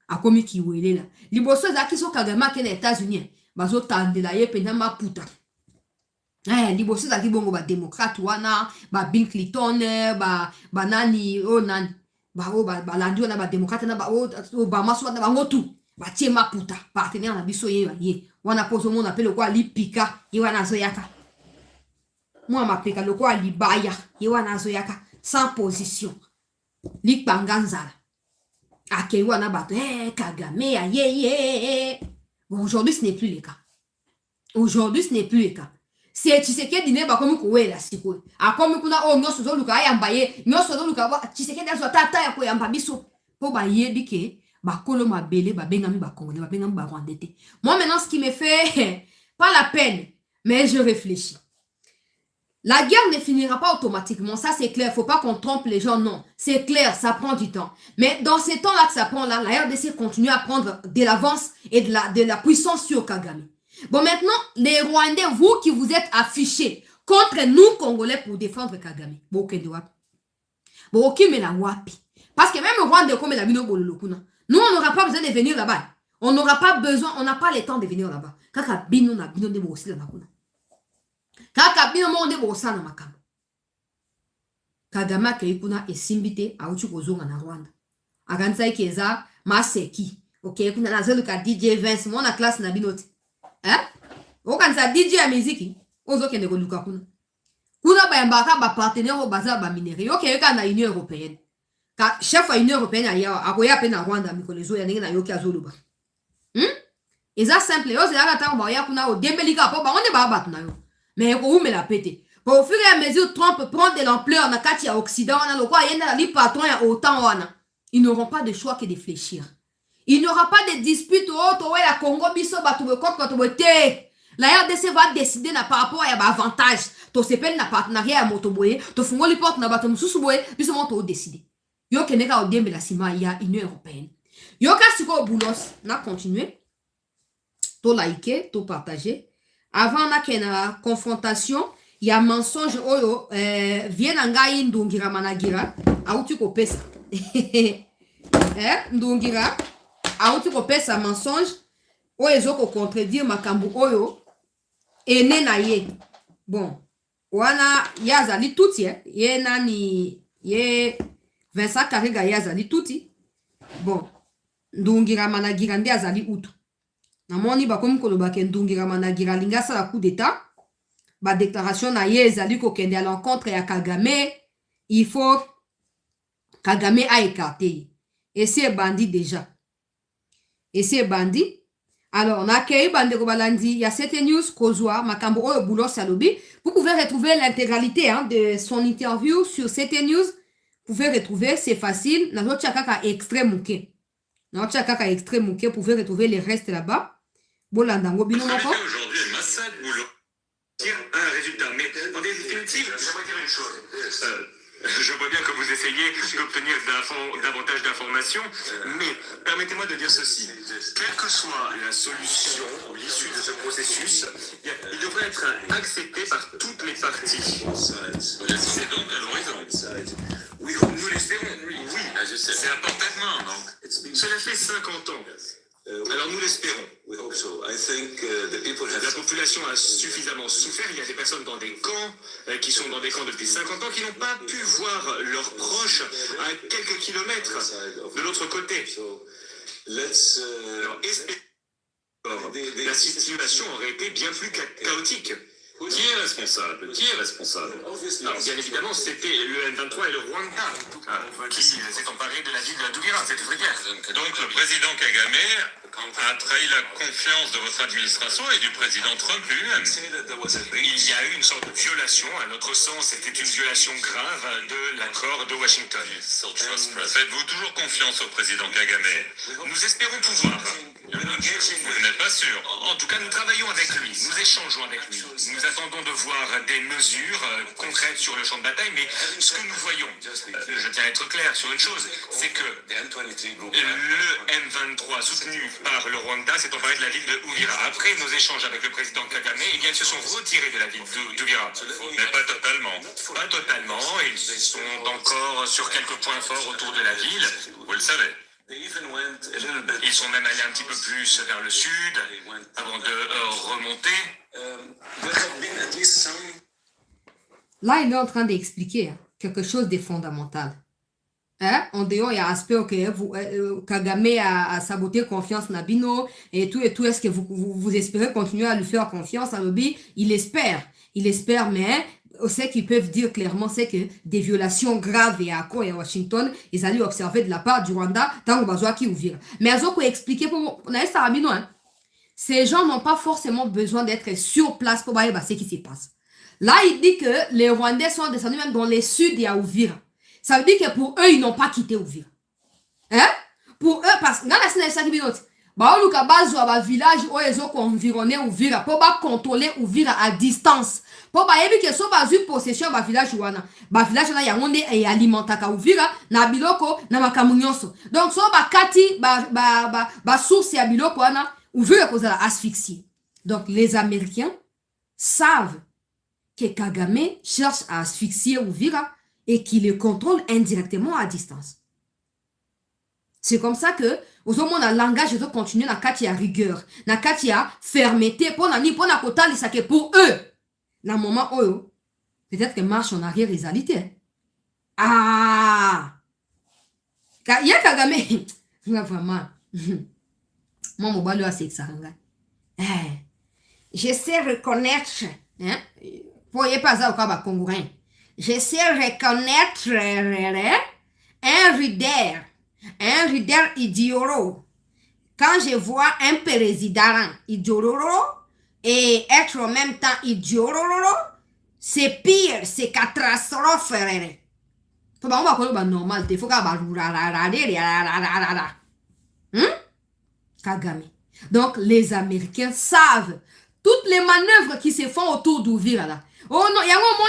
akomi kiwelela liboso ezalaki so Kagame ake na États-Unis bazotandela ye pena maputa liboso ezalaki bongo badémocrate wana Bill Clinton banani oyo nani balandi wana badémocrate na Obama so wana bango tu batie maputa partenaire na biso ye wana po ozomona mpe lokola lipika ye wana azoyaka mwa mapeka lokola libaya ye wana azoyaka sans position likpanga nzala Akewana bato, Kagame, Bon, aujourd'hui, ce n'est plus le cas. Aujourd'hui, ce n'est plus le cas. C'est Tshisekedi ne ba komi kuwe la siko. Akomi kuna o nyoso zo luka yambaye, nyoso zo luka Tshisekedi azo tata ya ko yamba biso. Po ba yebi ke ba kolo mabele ba bengami ba Congolais, ba bengami ba Rwandais. Moi maintenant ce qui me fait pas la peine, mais je réfléchis. La guerre ne finira pas automatiquement, ça c'est clair, faut pas qu'on trompe les gens, non. C'est clair, ça prend du temps. Mais dans ces temps-là que ça prend, là, la RDC continue à prendre de l'avance et de la puissance sur Kagame. Bon, maintenant, les Rwandais, vous qui vous êtes affichés contre nous, Congolais, pour défendre Kagame. Bon, parce que même Rwanda, comme la nous, on n'aura pas besoin de venir là-bas. On n'aura pas besoin, on n'a pas le temps de venir là-bas. Kaka bino na bino de aussi là-bas. Kaka bino monde bosana makambo. Kagame ke kuna esimbite auchi kozonga na Rwanda. Akanza ikeza maseki. Okay, kuna nazelu ka DJ Vance mona class na binoti. Okanza DJ ya muziki ozo kende ko luka kuna. Kuna ba yambaka ba partenaire o baza ba minere. Okay, ka na Union européenne. Ka chef wa Union européenne ya akoya pe na Rwanda mikolezo ya ndenge na yoki azoluba. Eza simple yo zela ta ba ya kuna o dembelika po ba onde ba bat na yo. Mais où me la pété. Au fur et à mesure, Trump prend de l'ampleur dans le cas Occident, ils n'auront pas de choix que de fléchir. Il n'y aura pas de dispute la Congo la RDC va décider par rapport à l'avantage. Tu sais pas partenariat à Motoboye, tu fais les portes na bateau Soussouboye, puis tu décider. Yo keneka au dembe la sima il y a Union européenne. Yo ka siko boulos na continuer. To liker, to partager. Avant la confrontation, il y a mensonge oyo vient ngai ndungira managira auti ko pesa. Ndungira auti ko pesa mensonge oyo ezoko contredire makambo oyo ene na ye. Bon, wana yazali tuti ye nani ye Vincent Karega yazali tuti. Bon, ndungira managira nde azali utu. Namoni bakomi koloba ke ndungira managira linga sala coup d'état. Ba déclaration na ye ezali ko kende à l'encontre ya Kagame. Il faut Kagame a écarté. Et c'est bandit déjà. Et c'est bandit. Alors, on a accueilli Bandeko Balandi. Il y a cette news Kozwa, Makambo Oyo Boulos Salobi. Vous pouvez retrouver l'intégralité de son interview sur cette news. Vous pouvez retrouver, c'est facile. Dans notre chakaka extrait mouké. Dans notre chakaka extrait mouké, vous pouvez retrouver les restes là-bas. Bolandango Bino Moko. Aujourd'hui, un massacre boulot. Un résultat. Mais en définitive, j'aimerais dire une chose. Je vois bien que vous essayez d'obtenir davantage d'informations, mais permettez-moi de dire ceci. Quelle que soit la solution ou l'issue de ce processus, il devrait être accepté par toutes les parties. C'est donc à l'horizon. Oui, nous l'espérons. Oui, c'est un porte-à-main. Cela fait 50 ans. Alors nous l'espérons. La population a suffisamment souffert. Il y a des personnes dans des camps qui sont dans des camps depuis 50 ans qui n'ont pas pu voir leurs proches à quelques kilomètres de l'autre côté. Alors, la situation aurait été bien plus chaotique. Qui est responsable? Qui est responsable? Alors, bien évidemment, c'était le M23 et le Rwanda qui s'est emparé de la ville de Douvira, c'était hier. Donc, le président Kagame a trahi la confiance de votre administration et du président Trump lui-même. Il y a eu une sorte de violation, à notre sens, c'était une violation grave de l'accord de Washington. Faites-vous toujours confiance au président Kagame? Nous espérons pouvoir. Vous n'êtes pas sûr. En tout cas, nous travaillons avec lui, nous échangeons avec lui. Nous attendons de voir des mesures concrètes sur le champ de bataille, mais ce que nous voyons, je tiens à être clair sur une chose, c'est que le M23 soutenu par le Rwanda s'est emparé de la ville de Uvira. Après nos échanges avec le président Kagame, eh bien, ils se sont retirés de la ville d'Uvira. Mais pas totalement. Pas totalement. Ils sont encore sur quelques points forts autour de la ville, vous le savez. Ils sont même allés un petit peu plus vers le sud avant de remonter. Là, il est en train d'expliquer quelque chose de fondamental. Hein? En dehors, il y a aspect que Kagame a saboté confiance Nabino et tout. Est-ce que vous espérez continuer à lui faire confiance à Lobby? Il espère, mais ce qu'ils peuvent dire clairement, c'est que des violations graves et à quoi à Washington, ils allaient observer de la part du Rwanda tant qu'on va qui ouvrir. Mais ils ont expliqué pour Nabino, hein? Ces gens n'ont pas forcément besoin d'être sur place pour voir ce qui se passe. Là, il dit que les Rwandais sont descendus même dans les sud et à Uvira. Ça veut dire que pour eux, ils n'ont pas quitté Uvira. Hein? Pour eux, parce que dans la scène, ça qui vient un village où ils ont environné Uvira pour contrôler Uvira à distance. Pour que so bazu possession ba village wana. Ba village wana yangonde e alimentaka Uvira na biloko na makamu nyonso. Donc so ba kati ba source ya biloko wana Uvira kozala asphyxie. Donc les Américains savent que Kagame cherche à asphyxier Uvira et qu'il le contrôle indirectement à distance. C'est comme ça que, au moment où le langage doit continuer na kati ya rigueur, na kati ya fermeté, pour na kotali ça que pour eux, na moment où, peut-être que marche en arrière réalité. Ah! Il y a Kagame, vraiment, moi, mon balou a c'est ça, je sais reconnaître, hein, pour y pas ça au Congolais. Je sais reconnaître un leader idiot. Quand je vois un président idiot et être en même temps idiot, c'est pire, c'est catastrophe. Faut pas qu'on va normal, il faut qu'on va Kagame. Donc les Américains savent toutes les manœuvres qui se font autour d'Uvira là. Oh non, il y a un moment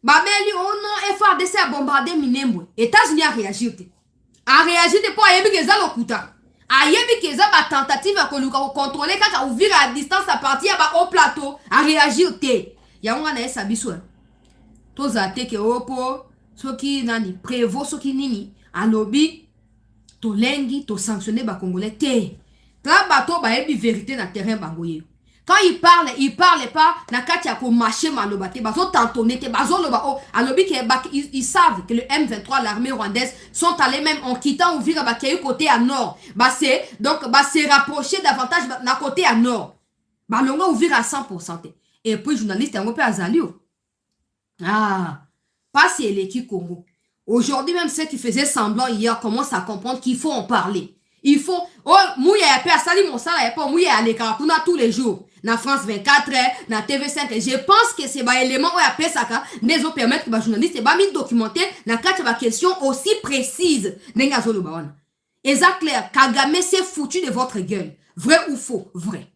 Babeli, oh non, FARDC a bombardé Minembwe. États-Unis a réagi. A réagi pour Ayebi Keza Lokuta. Ayebi Keza ba tentative à contrôler quand Uvira à distance à partir au plateau. A réagi. Il y a un sabiso. Tous até que opo, soki nani, prévo soki nini, a lobby, to lengi, to sanctionner ba Congolais. Tra bateau ba yebi vérité na terrain bangoye. Quand il parle pas na kati ya ko marcher malobate bazo tantonner te bazo loba oh alobi ke ils savent que le M23 l'armée rwandaise sont allés même en quittant Uvira ba ki côté à nord donc se rapprocher davantage na côté à nord ba longa Uvira à 100% et puis journaliste yango pe azali pas c'est l'équipe Congo aujourd'hui même ceux qui faisaient semblant hier commencent à comprendre qu'il faut en parler. Il faut mouya ya pe asali mosala ya pa mouya aleka kuna tous les jours na France 24 na TV5 je pense que c'est ba élément où ya pe saka nezo permettre que ba journaliste ba mi documenter na kati ba question aussi précise nenga zolo ba wana exact clair Kagame s'est foutu de votre gueule vrai ou faux vrai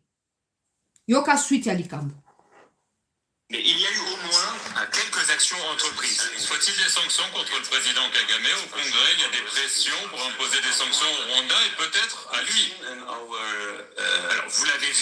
yoka suite ya likambo. Mais il y a eu au moins quelques actions entreprises. Faut-il des sanctions contre le président Kagame? Au Congrès, il y a des pressions pour imposer des sanctions au Rwanda et peut-être à lui. Alors, vous l'avez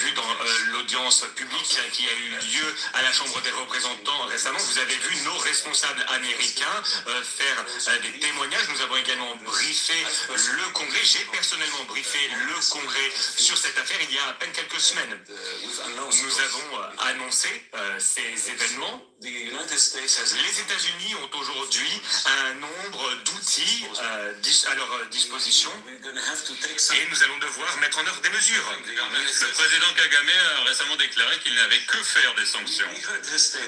vu dans l'audience publique qui a eu lieu à la Chambre des représentants récemment. Vous avez vu nos responsables américains faire des témoignages. Nous avons également briefé le Congrès. J'ai personnellement briefé le Congrès sur cette affaire il y a à peine quelques semaines. Nous avons annoncé ces événements Les États-Unis ont aujourd'hui un nombre d'outils à leur disposition et nous allons devoir mettre en œuvre des mesures. Le président Kagame a récemment déclaré qu'il n'avait que faire des sanctions.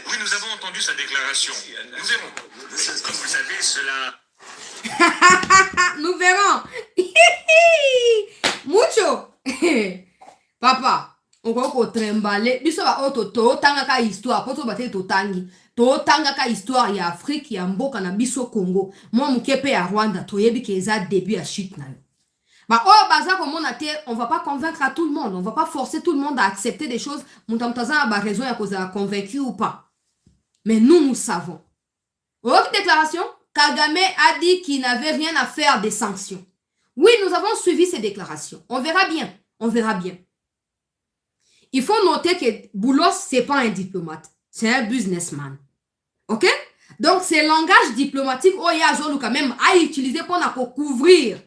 Oui, nous avons entendu sa déclaration. Nous verrons. Comme vous le savez, cela... Nous verrons. Mucho. Papa. On ko trembale biso ba oto to tanga ka histoire poto ba te to tangi to tanga ka histoire ya Afrique ya mboka na biso Congo moi mukepe ya Rwanda to yebi ke eza début ya chute na yo ba o baza ko mona te on va pas convaincre à tout le monde on va pas forcer tout le monde à accepter des choses mutamtaza ba raison ya koza convaincu ou pas mais nous savons autre déclaration Kagame a dit qu'il n'avait rien à faire des sanctions oui nous avons suivi ces déclarations on verra bien Il faut noter que Boulos, ce n'est pas un diplomate. C'est un businessman. OK? Donc, ce langage diplomatique, il y a quand même à utiliser pour couvrir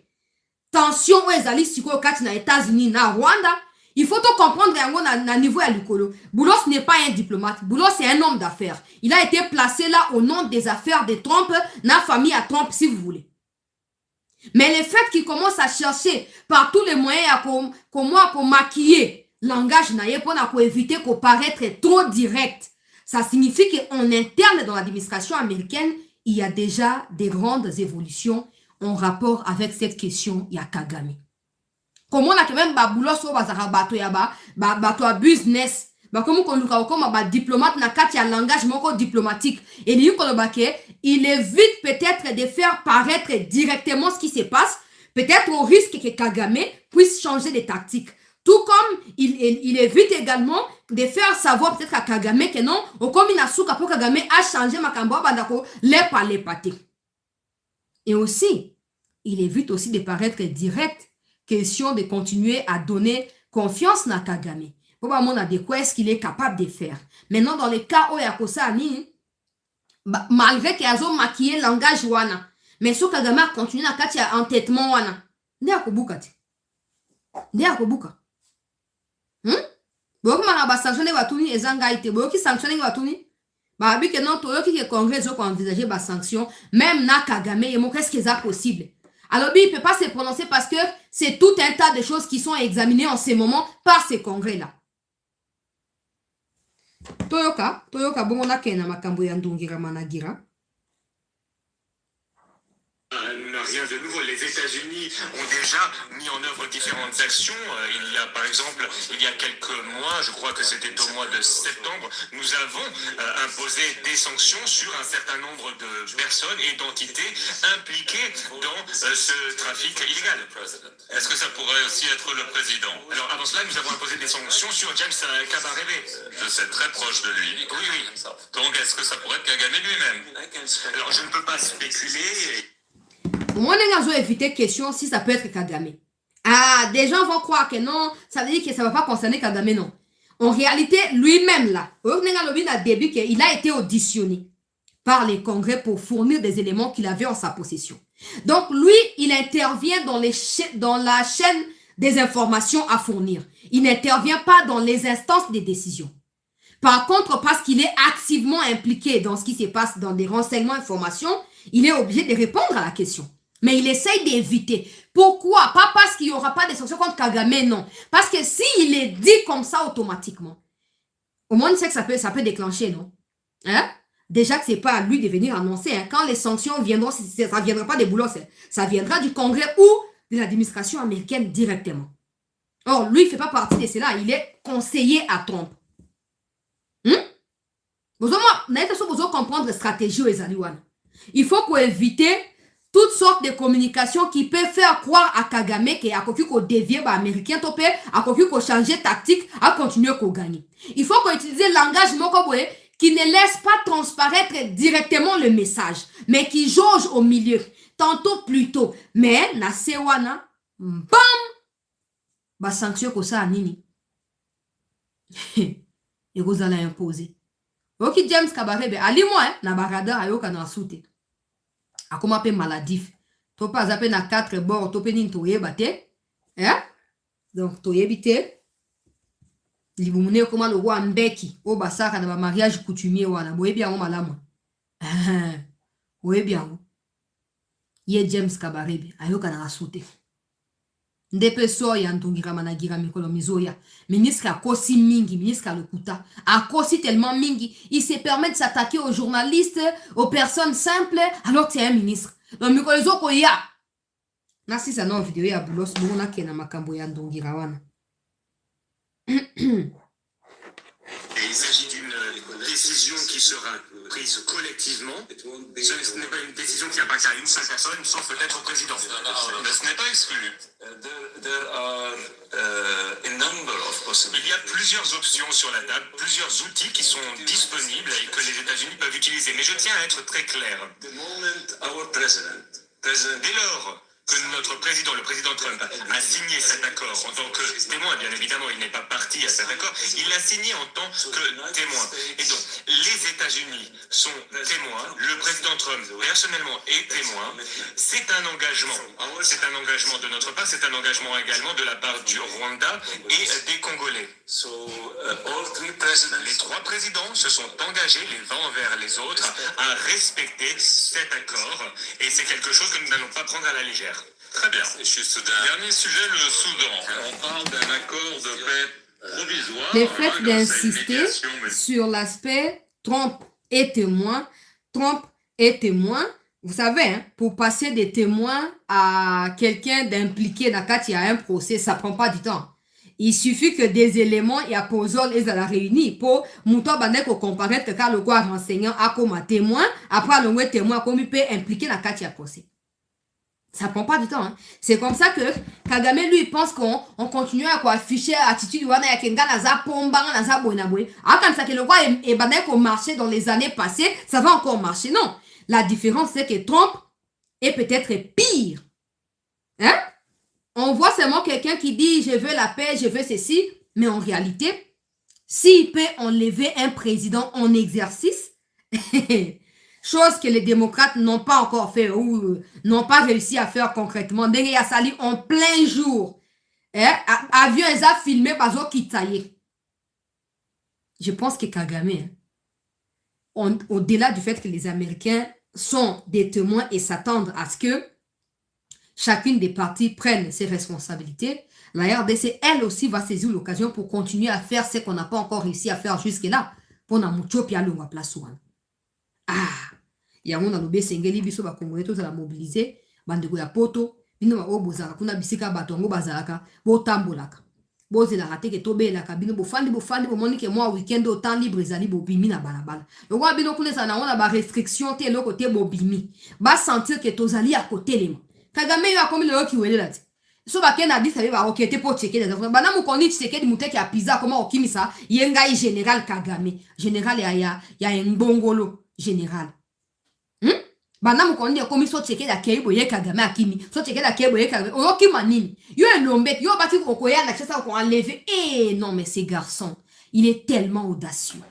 tension aux États-Unis, na Rwanda. Il faut tout comprendre à niveau à l'écolo. Boulos n'est pas un diplomate. Boulos, c'est un homme d'affaires. Il a été placé là au nom des affaires de Trump, na famille à Trump, si vous voulez. Mais le fait qu'il commence à chercher par tous les moyens à maquiller langage naïe pour éviter qu'on paraître trop direct. Ça signifie qu'en interne dans l'administration américaine, il y a déjà des grandes évolutions en rapport avec cette question ya Kagame. Comment on a quand même baboulos ou bazara bato yaba bato business comme on diplomate na kati ya langage moko diplomatique et il évite peut-être de faire paraître directement ce qui se passe, peut-être au risque que Kagame puisse changer de tactique. Tout comme il évite également de faire savoir peut-être à Kagame que non, au comme il a souka pour Kagame a changé ma cambo bandako les par les pâtés. Et aussi, il évite aussi de paraître direct, question de continuer à donner confiance à Kagame. Pour voir de quoi est-ce qu'il est capable de faire. Maintenant, dans le cas où il y a Kosa Ani, malgré qu'il a maquillé le langage wana, mais si Kagame a continué à faire un entêtement wana, ne a kobuka. Boki maka ba sanctionner batuni ezanga ite boki sanctionner batuni ba bi que non to yoki que congrès zo ko envisager ba sanction même na Kagame et mon qu'est-ce qui est possible alors il peut pas se prononcer parce que c'est tout un tas de choses qui sont examinées en ce moment par ces congrès là Toyoka bongo na kena makambo ya ndungira managira Rien de nouveau. Les États-Unis ont déjà mis en œuvre différentes actions. Il y a par exemple, il y a quelques mois, je crois que c'était au mois de septembre, nous avons imposé des sanctions sur un certain nombre de personnes et d'entités impliquées dans ce trafic illégal. Est-ce que ça pourrait aussi être le président? Alors avant cela, nous avons imposé des sanctions sur James Kabarebe. Je sais très proche de lui. Oui. Donc est-ce que ça pourrait être Kagame lui-même? Alors je ne peux pas spéculer. Moi, je vais éviter question si ça peut être Kagame. Ah, des gens vont croire que non, ça veut dire que ça ne va pas concerner Kagame, non. En réalité, lui-même, là, il a été auditionné par les congrès pour fournir des éléments qu'il avait en sa possession. Donc, lui, il intervient dans la chaîne des informations à fournir. Il n'intervient pas dans les instances des décisions. Par contre, parce qu'il est activement impliqué dans ce qui se passe dans des renseignements informations, il est obligé de répondre à la question. Mais il essaye d'éviter. Pourquoi? Pas parce qu'il n'y aura pas de sanctions contre Kagame, non. Parce que s'il est dit comme ça automatiquement, au moins on sait que ça peut déclencher, non? Hein? Déjà que ce n'est pas à lui de venir annoncer. Hein. Quand les sanctions viendront, ça ne viendra pas des boulots, ça viendra du Congrès ou de l'administration américaine directement. Or, lui, il ne fait pas partie de cela. Il est conseiller à Trump. Vous comprendre la stratégie aux Aliwan. Il faut qu'on évite toutes sortes de communications qui peuvent faire croire à Kagame qu'il y a quelqu'un qui dévie les Américains, qu'il y a quelqu'un qui change de tactique, à continuer à gagner. Il faut qu'on utilise le langage qui ne laisse pas transparaître directement le message, mais qui jauge au milieu, tantôt plus tôt. Mais, na sewana, bam! Ba sanction ko sa nini. Et vous allez imposer. Ok, James Kabarebe, allez-moi, na barada ayoka na soute. A comment pe maladif. To pas appel na 4 bords, to pe nin toye bate. Hein? Donc, toye bite. libumune koma lo wa mbeki o basaka na ba mariage coutumier wana boyebi yango malamu boyebi yango ye James Kabarebe ayoka na rasute ndepe so ya ndungirama na gira mikolo mizoya ministre akosi mingi ministre alokuta akosi tellement mingi il se permet de s'attaquer aux journalistes aux personnes simples alors que c'est un ministre donc mikolo zoko ya na sisa na vidéo ya bulos bona kena makambo ya ndungira wana. Et il s'agit d'une décision qui sera prise collectivement. Ce n'est pas une décision qui appartient à une seule personne, sauf peut-être au président. Mais ce n'est pas exclu. Il y a plusieurs options sur la table, plusieurs outils qui sont disponibles et que les États-Unis peuvent utiliser. Mais je tiens à être très clair. Dès lors que notre président, le président Trump, a signé cet accord en tant que témoin, bien évidemment, il n'est pas parti à cet accord, il l'a signé en tant que témoin. Et donc, les États-Unis sont témoins, le président Trump, personnellement, est témoin. C'est un engagement de notre part, c'est un engagement également de la part du Rwanda et des Congolais. Les trois présidents se sont engagés les uns envers les autres à respecter cet accord et c'est quelque chose que nous n'allons pas prendre à la légère. Très bien. Dernier sujet, le Soudan. On parle d'un accord de paix provisoire. Le fait d'insister sur l'aspect Trump est témoin, vous savez, hein, pour passer des témoins à quelqu'un d'impliqué dans quand il y a un procès, ça prend pas du temps. Il suffit que des éléments et apposol et à la réunie pour mouton bandek au comparaître car le quoi renseignant a comme témoin, après le témoin comme il peut impliquer dans quand il y a procès. Ça prend pas du temps. Hein. C'est comme ça que Kagame, lui, il pense qu'on continue à quoi afficher l'attitude de Wana Yakenga, Naza Pomba, Naza Boinaboué. Ah, comme ça que le roi et Banek ont marché dans les années passées, ça va encore marcher. Non. La différence, c'est que Trump est peut-être pire. Hein? On voit seulement quelqu'un qui dit je veux la paix, je veux ceci, mais en réalité, s'il peut enlever un président en exercice, chose que les démocrates n'ont pas encore fait ou n'ont pas réussi à faire concrètement. Dès qu'il y a sali en plein jour, avion les a filmé par eux qui taillaient. Je pense que Kagame, au-delà du fait que les Américains sont des témoins et s'attendent à ce que chacune des parties prenne ses responsabilités, la RDC, elle aussi, va saisir l'occasion pour continuer à faire ce qu'on n'a pas encore réussi à faire jusque-là. Pour na mucho pia le wa place wana. Ah, yango na lobe sengeli biso ba Congolais tous la mobiliser, bandeko ya poto, bino ba obozaka kuna bisika batongo bazalaka, bo tambolaka. Bozela rate ke tobelaka bino bo fandi bo moni ke moi weekend au temps libre ezali bo bimi na balabala. Lokwa bino kuna sana ona ba restriction te lo côté bo bimi. Ba sentir que tozali à côté lema. Kagame yo akomi le ki wele lati. So ba kena di sabe ba okete po checker des affaires. Bana mu koni checker di muteki ya pizza comment okimisa yenga i général Kagame. Général ya ngongolo général. Bana mu koni akomi so checker da keibo ye Kagame akimi. So checker da keibo ye Kagame. Okima nini? Yo elombet, yo bati okoya na chesa ko enlever. Eh non mais ces garçons, il est tellement audacieux.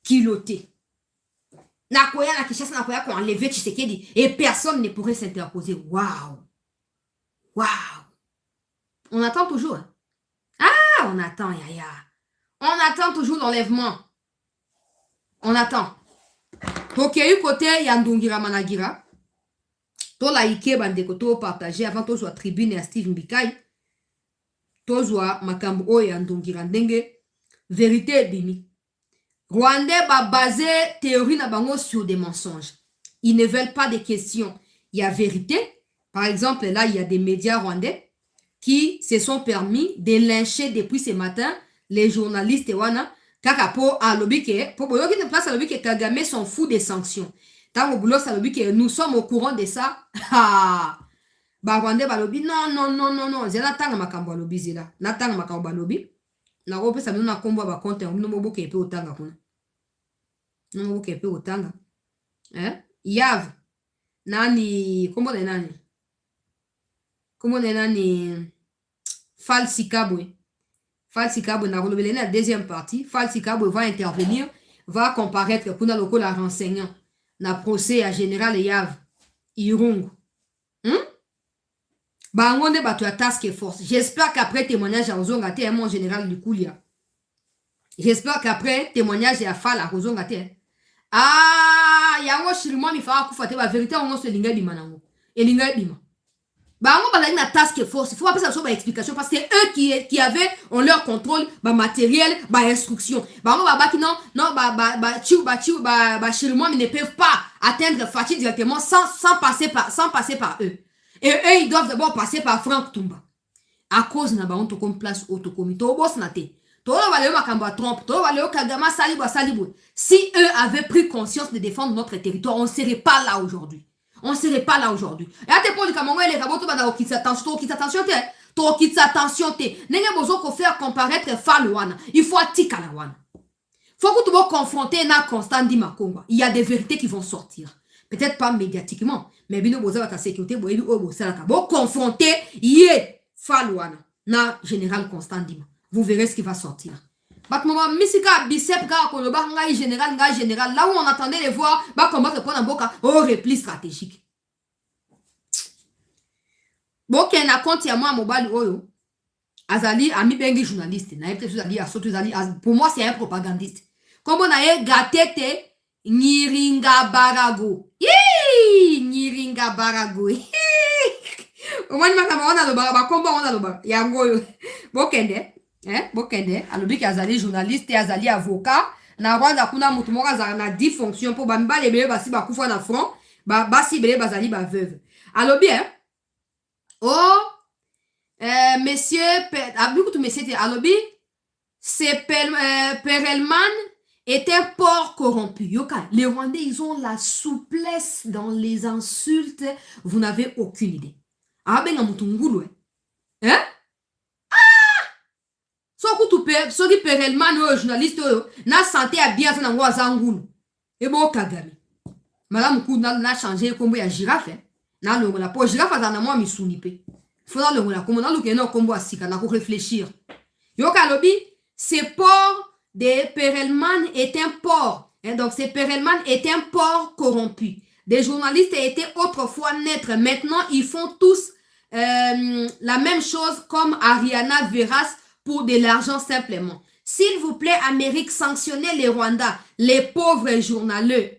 Kiloté. Nakoya na kishasa nakoya ko enlever Tshisekedi et personne ne pourrait s'interposer. Waouh. Waouh! On attend toujours. Ah, on attend, Yaya. On attend toujours l'enlèvement. On attend. Ok, du côté, Yandungira Managira. To like bandeko to partager avant to soit tribune à Steve Mbikai. To soit makambo Yandungira ndenge. Vérité bimi. Rwandais ba basé théorie na bango sur des mensonges. Ils ne veulent pas des questions. Il y a vérité. Par exemple, là, il y a des médias rwandais qui se sont permis de lyncher depuis ce matin les journalistes wana kaka po a lobby ke po boyo ki place a lobby ke Kagame s'en fout des sanctions. Tant au boulot ça lobby ke nous sommes au courant de ça. Ah. Ba rwandais ba lobby non. Zela tanga makambo lobby zela. Na tanga makambo lobby. Na ko pesa na kombo ba compte no mobo ke pe otanga kuna. No mobo ke pe otanga. Yav nani kombo de nani? Comment on est Falsi Kabwe. Falsi Kabwe na relevé la deuxième partie. Falsi Kabwe va intervenir, va comparaître pour le la renseignant. Na procès à général Yav Irungu. Bangonde batu ya task force. J'espère qu'après témoignage à Ozonga mon général Likulia. J'espère qu'après, témoignage et affaire, la raison gâtée. Ah, yango shirimo mi fa kufa te ba vérité on se linga bima nango. Et linga bima. Bah on va une task force. Il faut appeler ça sur explication parce que c'est eux qui avaient en leur contrôle bah matériel, bah instruction. Bah on va bah non shirimo ne peuvent pas atteindre Fatih directement sans passer par eux. Et eux ils doivent d'abord passer par Franck Toumba. À cause na ba on to comme place auto comité au boss na te. Si eux avaient pris conscience de défendre notre territoire, on ne serait pas là aujourd'hui. On ne serait pas là aujourd'hui. Et à tes points, il faut attiquer la wana. Il faut que tu vas confronter na Constant Ndima Kongo. Il y a des vérités qui vont sortir. Peut-être pas médiatiquement, mais bien vous avez ta sécurité, vous confronter yé Falouana na général Constant Ndima. Vous verrez ce qui va sortir. Général, là où on attendait les voir, combattre pour un boka, repli stratégique. Bon, qui a compte à moi, mobile, oyo. Azali, ami bengi journaliste. Pour moi, c'est un propagandiste. Comme on a gâté, Niringa Barago. Niringa Barago. Au moins, on a le baraba, comment on a le baraba. Yango, bokende. Bokende, alobi ki azali journaliste, azali avocat, na Rwanda kuna mutu moko azala na 10 fonctions po bamibali ebele basi bakufa na front, basi ebele bazali baveuve. Alobi, monsieur, alobi, c'est Perelman est un porc corrompu. Yoka, les Rwandais, ils ont la souplesse dans les insultes, vous n'avez aucune idée. Ah ben, mutu ngulu, hein? Soki Perelman ou journaliste na santé a bien na ngwa zangulu. Et bon Kagame. Madame Kou na changé kombo ya girafe. Na longo la po girafe za na moi misunipe. Faudra longo la kombo na luke na kombo asika na ko réfléchir. Yoka lobi, ce porc de Perelman est un porc. Donc ce Perelman est un porc corrompu. Des journalistes étaient autrefois naîtres. Maintenant, ils font tous la même chose comme Ariana Veras pour de l'argent simplement. S'il vous plaît, Amérique, sanctionnez les Rwandais, les pauvres journaleux.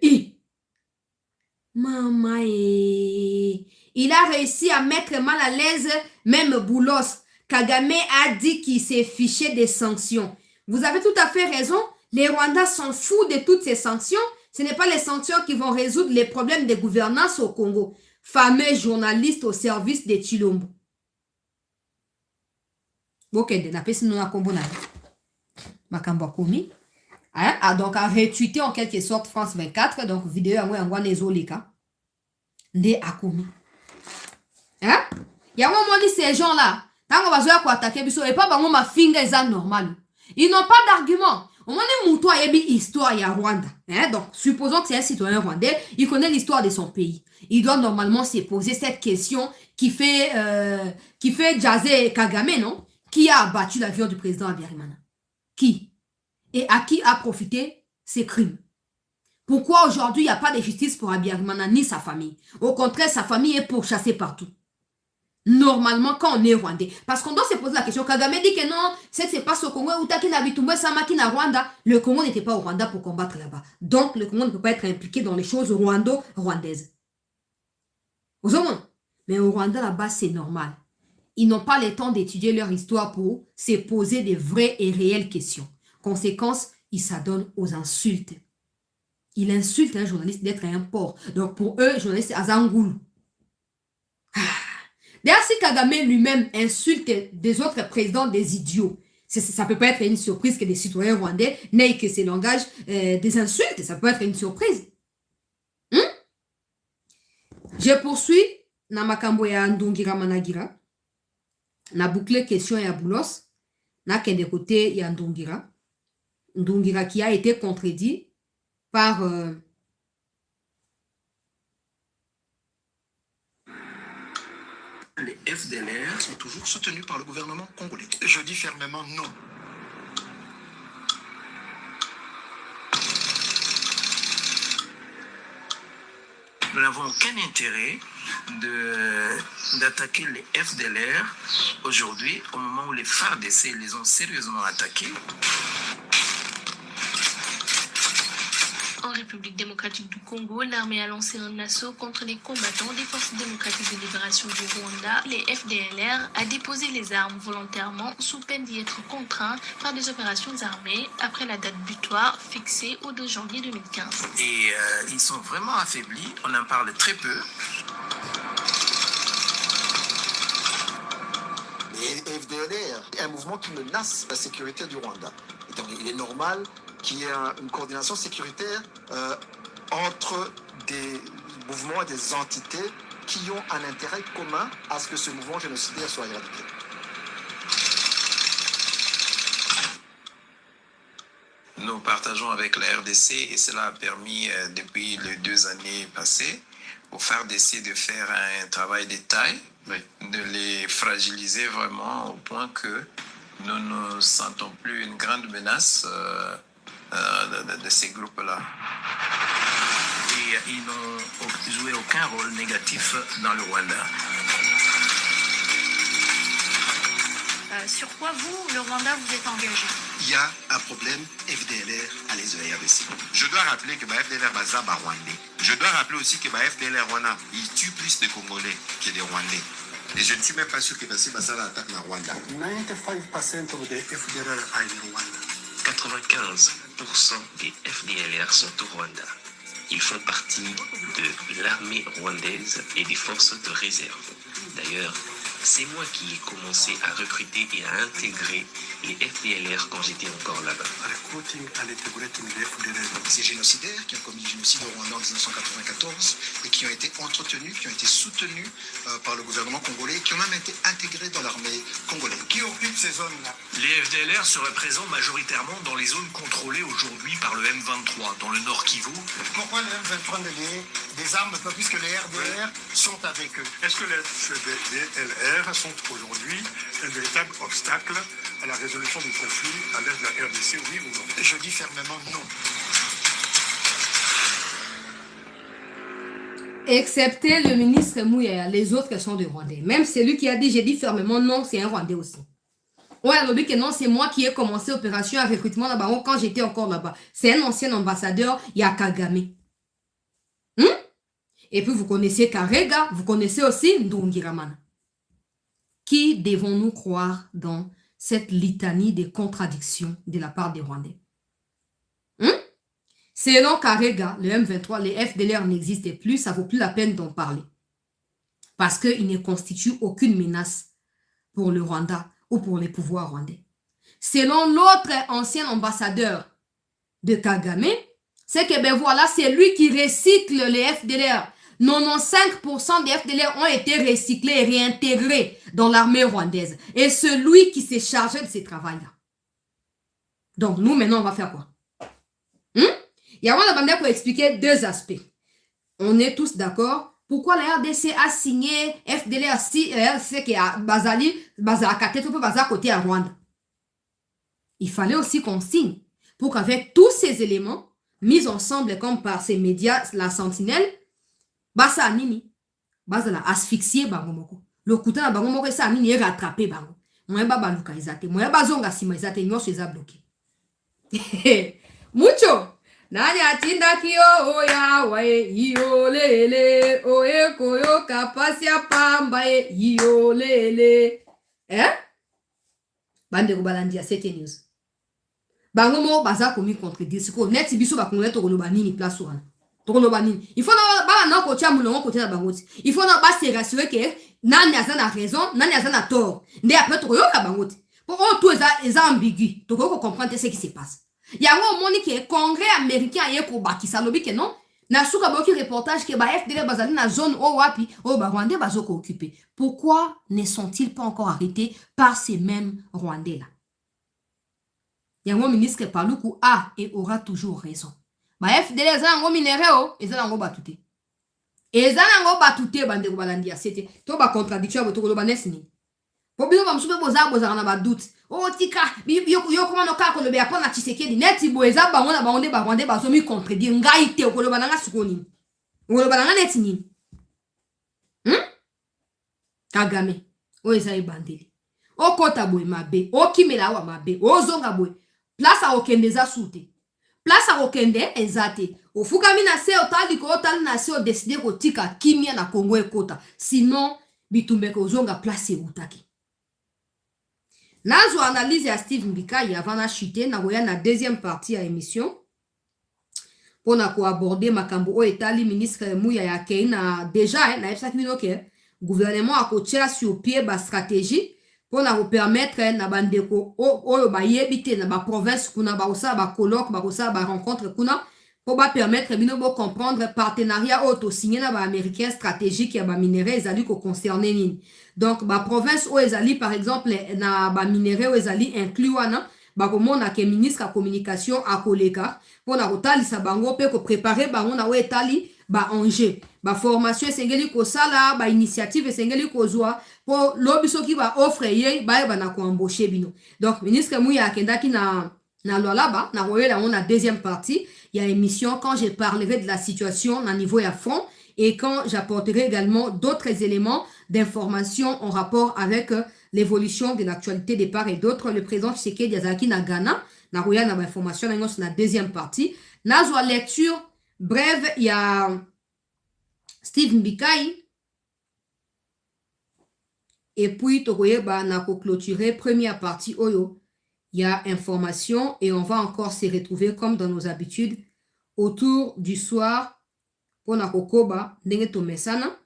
Maman, il a réussi à mettre mal à l'aise même Boulos. Kagame a dit qu'il s'est fiché des sanctions. Vous avez tout à fait raison. Les Rwandais s'en foutent de toutes ces sanctions. Ce n'est pas les sanctions qui vont résoudre les problèmes de gouvernance au Congo. Fameux journaliste au service de Chilombo. Bokende na pesi nuna kombo na makambo komi donc a retweeté en quelque sorte France 24 donc vidéo ya ngwa nezoleka nde akomi ya moni ces gens là tango bazoya ko attaquer biso et pas bango ma finga eza normal, ils n'ont pas d'argument. On est mouton a yebi histoire ya Rwanda donc supposons que c'est un citoyen rwandais, il connaît l'histoire de son pays, il doit normalement se poser cette question qui fait jaser Kagame, non? Qui a abattu l'avion du président Habyarimana? Qui? Et à qui a profité ces crimes? Pourquoi aujourd'hui il n'y a pas de justice pour Habyarimana ni sa famille? Au contraire, sa famille est pourchassée partout. Normalement, quand on est rwandais. Parce qu'on doit se poser la question. Kagame dit que non, c'est que c'est pas au Congo. Le Congo n'était pas au Rwanda pour combattre là-bas. Donc, le Congo ne peut pas être impliqué dans les choses rwandaises. Mais au Rwanda, là-bas, c'est normal. Ils n'ont pas le temps d'étudier leur histoire pour se poser des vraies et réelles questions. Conséquence, ils s'adonnent aux insultes. Ils insultent un journaliste d'être un porc. Donc pour eux, journaliste Azangoulou. D'ailleurs, si Kagame lui-même insulte des autres présidents des idiots, ça peut pas être une surprise que des citoyens rwandais n'aient que ces langages des insultes. Ça peut être une surprise. Je poursuis. Namakambo ya Ndongira Managira. Na bouclé question ya Boulos, na kende côté ya Ndongira. Ndongira qui a été contredit par les FDLR sont toujours soutenus par le gouvernement congolais. Je dis fermement non. Nous n'avons aucun intérêt d'attaquer les FDLR aujourd'hui, au moment où les FARDC les ont sérieusement attaqués. République démocratique du Congo, l'armée a lancé un assaut contre les combattants des forces démocratiques de libération du Rwanda. Les FDLR a déposé les armes volontairement sous peine d'y être contraint par des opérations armées après la date butoir fixée au 2 janvier 2015. Et ils sont vraiment affaiblis, on en parle très peu. Les FDLR est un mouvement qui menace la sécurité du Rwanda. Et donc il est normal qu'il y ait une coordination sécuritaire entre des mouvements et des entités qui ont un intérêt commun à ce que ce mouvement génocidaire soit éradiqué. Nous partageons avec la RDC et cela a permis depuis les 2 années passées au FARDC de faire un travail de taille, de les fragiliser vraiment au point que nous ne sentons plus une grande menace de ces groupes-là. Et ils n'ont joué aucun rôle négatif dans le Rwanda. Sur quoi vous, le Rwanda, vous êtes engagé? Il y a un problème FDLR à les RDC. Je dois rappeler que FDLR Baza Rwandais. Je dois rappeler aussi que FDLR Rwanda, il tue plus de Congolais que des Rwandais. Et je ne suis même pas sûr que Baza attaque le Rwanda. 95% of the FDLR are in Rwanda. 95% des FDLR sont au Rwanda. Ils font partie de l'armée rwandaise et des forces de réserve. D'ailleurs, c'est moi qui ai commencé à recruter et à intégrer les FDLR quand j'étais encore là-bas. Ces génocidaires qui ont commis le génocide au Rwanda en 1994 et qui ont été entretenus, qui ont été soutenus par le gouvernement congolais et qui ont même été intégrés dans l'armée congolaise. Qui occupe ces zones-là? Les FDLR seraient présents majoritairement dans les zones contrôlées aujourd'hui par le M23, dans le Nord Kivu. Pourquoi le M23 des armes, pas plus que les RDR sont avec eux? Est-ce que les FDLR sont aujourd'hui un véritable obstacle à la résolution du conflit à l'est de la RDC, oui ou non? Je dis fermement non. Excepté le ministre Mouya, les autres sont des Rwandais. Même celui qui a dit, j'ai dit fermement non, c'est un Rwandais aussi. Ouais, le but que non, c'est moi qui ai commencé l'opération à recrutement là-bas quand j'étais encore là-bas. C'est un ancien ambassadeur, il y a Kagame. Et puis vous connaissez Karega, vous connaissez aussi Ndongiramana. Qui devons-nous croire dans cette litanie de contradictions de la part des Rwandais? Selon Karega, le M23, les FDLR n'existent plus, ça ne vaut plus la peine d'en parler. Parce qu'ils ne constituent aucune menace pour le Rwanda ou pour les pouvoirs rwandais. Selon l'autre ancien ambassadeur de Kagame, c'est que ben voilà, c'est lui qui recycle les FDLR. 95% des FDLR ont été recyclés et réintégrés dans l'armée rwandaise. Et c'est lui qui s'est chargé de ces travails-là. Donc, nous, maintenant, on va faire quoi? Il y a un bandit pour expliquer 2 aspects. On est tous d'accord. Pourquoi la RDC a signé FDLR RDC qui a Bazali, Bazakate, tout peut Bazar côté à Rwanda? Il fallait aussi qu'on signe pour qu'avec tous ces éléments mis ensemble comme par ces médias, la Sentinelle, Basa nini, basa la asphyxier bango moko. Le kuta na bango moko esa nini e rattraper bango. Mwen ba baluka izate, mwen ba zonga sima izate nyonso eza bloqué. Mucho. Nanya tinda kiyo oya wae iyo lele oye koyo kapasia pamba e iyo lele. Bande ko balandia 7 news. Bango mo baza komi contredire siko net biso ba kongle to koloba nini place wana. Il faut il faut se rassurer que nani a raison, nani a tort. Mais après, tu pour tout est ambigu. Tu comprendre ce qui se passe. Il y a un monde qui est congrès américain et qui s'alobi que non. Na souka boki reportage que FDL bazali na zone o wapi o ba Rwandais bazoko occupé. Pourquoi ne sont-ils pas encore arrêtés par ces mêmes Rwandais là? Il y a un ministre Paluku a et aura toujours raison. FDL eza nango minere o eza nango batute. Eza nango batute bande ko balandia c'était to ba contradiction bo to ko banesi ni. Po bino ba msupe boza na ba doute. O tika yo comment no ka ko lobe apona Tshisekedi neti bo eza bango na bango ba Rwandais bazomi contredire ngai te ko loba nanga sikoni. Ko loba nanga neti ni. Kagame o eza ebandeli. O kota boy mabe, o kimela wa mabe, o zonga boy. Place a okendeza soute. place à okende ezate ofukami na se otali ko otali na se odeside kotika kimia na Congo ekota sinon bitumbe kozonga place utaki. Nazo analyse ya Steve Mbikai avant na chute na koya na deuxième partie ya émission pour na ko aborder makambo o etali ministre Muya ya kei na déjà na ebsaki bino ke gouvernement a kotia sur pied ba stratégie pour na permettre na bandeko oyo bayebite na ba province kuna ba osa ba colloque ba osa ba rencontre kuna pour ba permettre bino bo comprendre partenariat auto signé na ba américain stratégique ya ba minéraux ezali ko concerner nini. Donc ba province o ezali par exemple na ba minéraux ezali inclus wana ba komona ke ministre a communication a koleka pour na kotalisa bango pe ko préparer bango na o etali ba enjeu ba formation esengeli ko sala ba initiative esengeli ko zwa po lobiso ki ba offre ye ba na ko embaucher bino. Donc ministre Muya akendaki na Lualaba na royela on a deuxième partie il y a émission quand je parlerai de la situation à niveau à fond et quand j'apporterai également d'autres éléments d'information en rapport avec l'évolution de l'actualité des parts et d'autres. Le président Tshisekedi Azaki na Ghana na royela na information na la deuxième partie na zo lecture brève il y a Steve Mbikai et puis tokoyeba na ko clôturer première partie oyo. Il y a information et on va encore se retrouver comme dans nos habitudes autour du soir pour na kokoba ndenge to mesana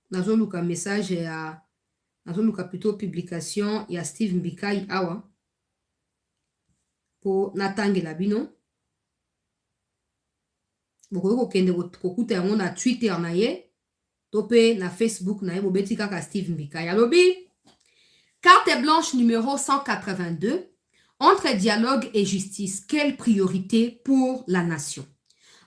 nazoluka message ya nazoluka plutôt publication ya Steve Mbikai awa pour natangela bino bokoki kokende kokuta yango na Twitter na ye to pe na Facebook na ye bobeti kaka Steve Mbikai alobi. Carte blanche numéro 182. Entre dialogue et justice, quelle priorité pour la nation?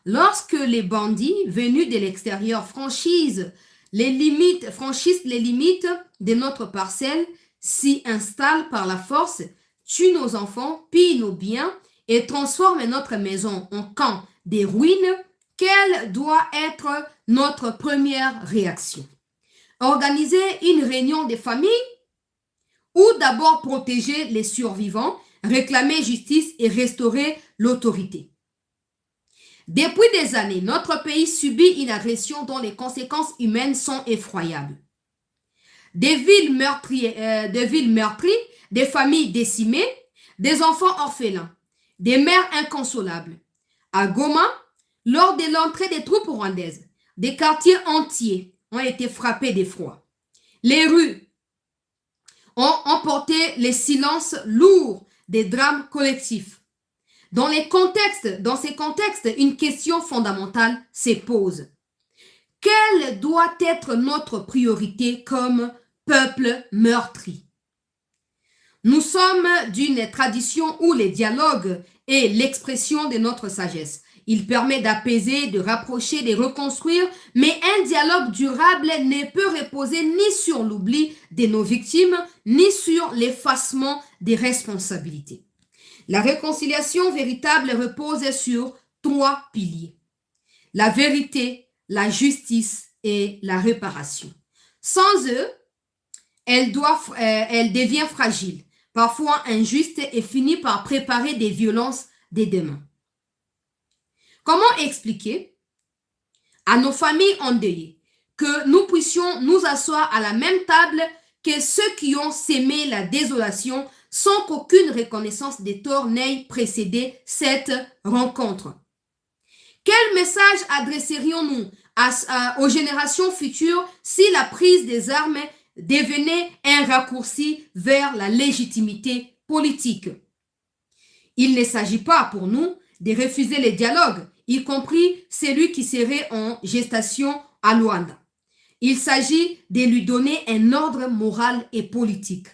Lorsque les bandits venus de l'extérieur franchissent les limites de notre parcelle, s'y installent par la force, tuent nos enfants, pillent nos biens et transforment notre maison en camp des ruines, quelle doit être notre première réaction? Organiser une réunion des familles ou d'abord protéger les survivants, réclamer justice et restaurer l'autorité. Depuis des années, notre pays subit une agression dont les conséquences humaines sont effroyables. Des villes meurtries, des familles décimées, des enfants orphelins, des mères inconsolables. À Goma, lors de l'entrée des troupes rwandaises, des quartiers entiers ont été frappés d'effroi. Les rues ont emporté les silences lourds des drames collectifs. Dans ces contextes, une question fondamentale se pose. Quelle doit être notre priorité comme peuple meurtri? Nous sommes d'une tradition où le dialogue est l'expression de notre sagesse. Il permet d'apaiser, de rapprocher, de reconstruire, mais un dialogue durable ne peut reposer ni sur l'oubli de nos victimes, ni sur l'effacement des responsabilités. La réconciliation véritable repose sur 3 piliers. La vérité, la justice et la réparation. Sans eux, elle devient fragile, parfois injuste et finit par préparer des violences des demain. Comment expliquer à nos familles endeuillées que nous puissions nous asseoir à la même table que ceux qui ont sémé la désolation sans qu'aucune reconnaissance des torts n'ait précédé cette rencontre? Quel message adresserions-nous aux générations futures si la prise des armes devenait un raccourci vers la légitimité politique? Il ne s'agit pas pour nous de refuser les dialogues, y compris celui qui serait en gestation à Luanda. Il s'agit de lui donner un ordre moral et politique.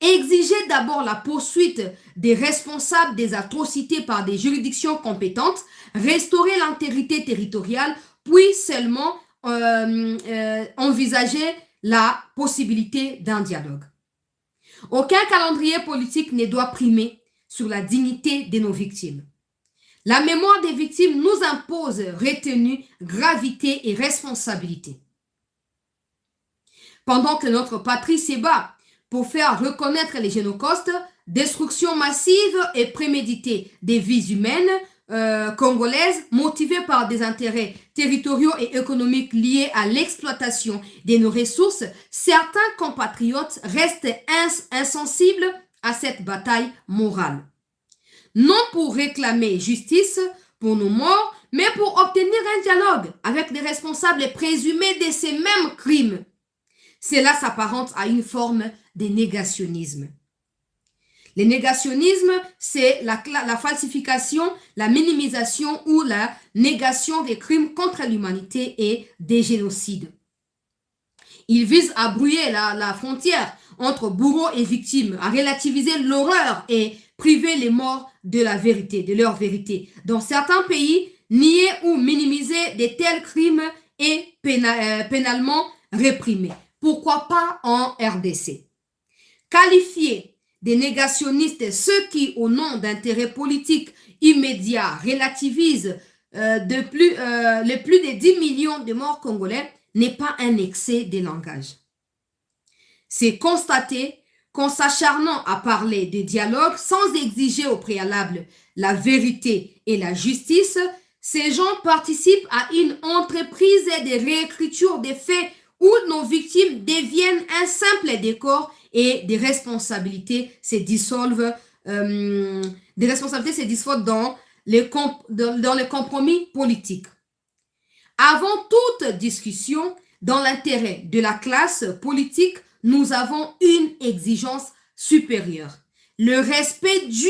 Exiger d'abord la poursuite des responsables des atrocités par des juridictions compétentes, restaurer l'intégrité territoriale, puis seulement envisager la possibilité d'un dialogue. Aucun calendrier politique ne doit primer sur la dignité de nos victimes. La mémoire des victimes nous impose retenue, gravité et responsabilité. Pendant que notre patrie se bat pour faire reconnaître les génocaustes, destruction massive et préméditée des vies humaines congolaises motivées par des intérêts territoriaux et économiques liés à l'exploitation de nos ressources, certains compatriotes restent insensibles à cette bataille morale. Non pour réclamer justice pour nos morts, mais pour obtenir un dialogue avec les responsables présumés de ces mêmes crimes. Cela s'apparente à une forme de négationnisme. Le négationnisme, c'est la falsification, la minimisation ou la négation des crimes contre l'humanité et des génocides. Il vise à brouiller la frontière entre bourreaux et victimes, à relativiser l'horreur et priver les morts de la vérité, de leur vérité. Dans certains pays, nier ou minimiser de tels crimes est pénalement réprimé. Pourquoi pas en RDC? Qualifier des négationnistes ceux qui, au nom d'intérêts politiques immédiats, relativisent les plus de 10 millions de morts congolais n'est pas un excès de langage. C'est constater qu'en s'acharnant à parler de dialogue sans exiger au préalable la vérité et la justice, ces gens participent à une entreprise de réécriture des faits où nos victimes deviennent un simple décor et des responsabilités se dissolvent dans les compromis politiques. Avant toute discussion, dans l'intérêt de la classe politique, nous avons une exigence supérieure. Le respect dû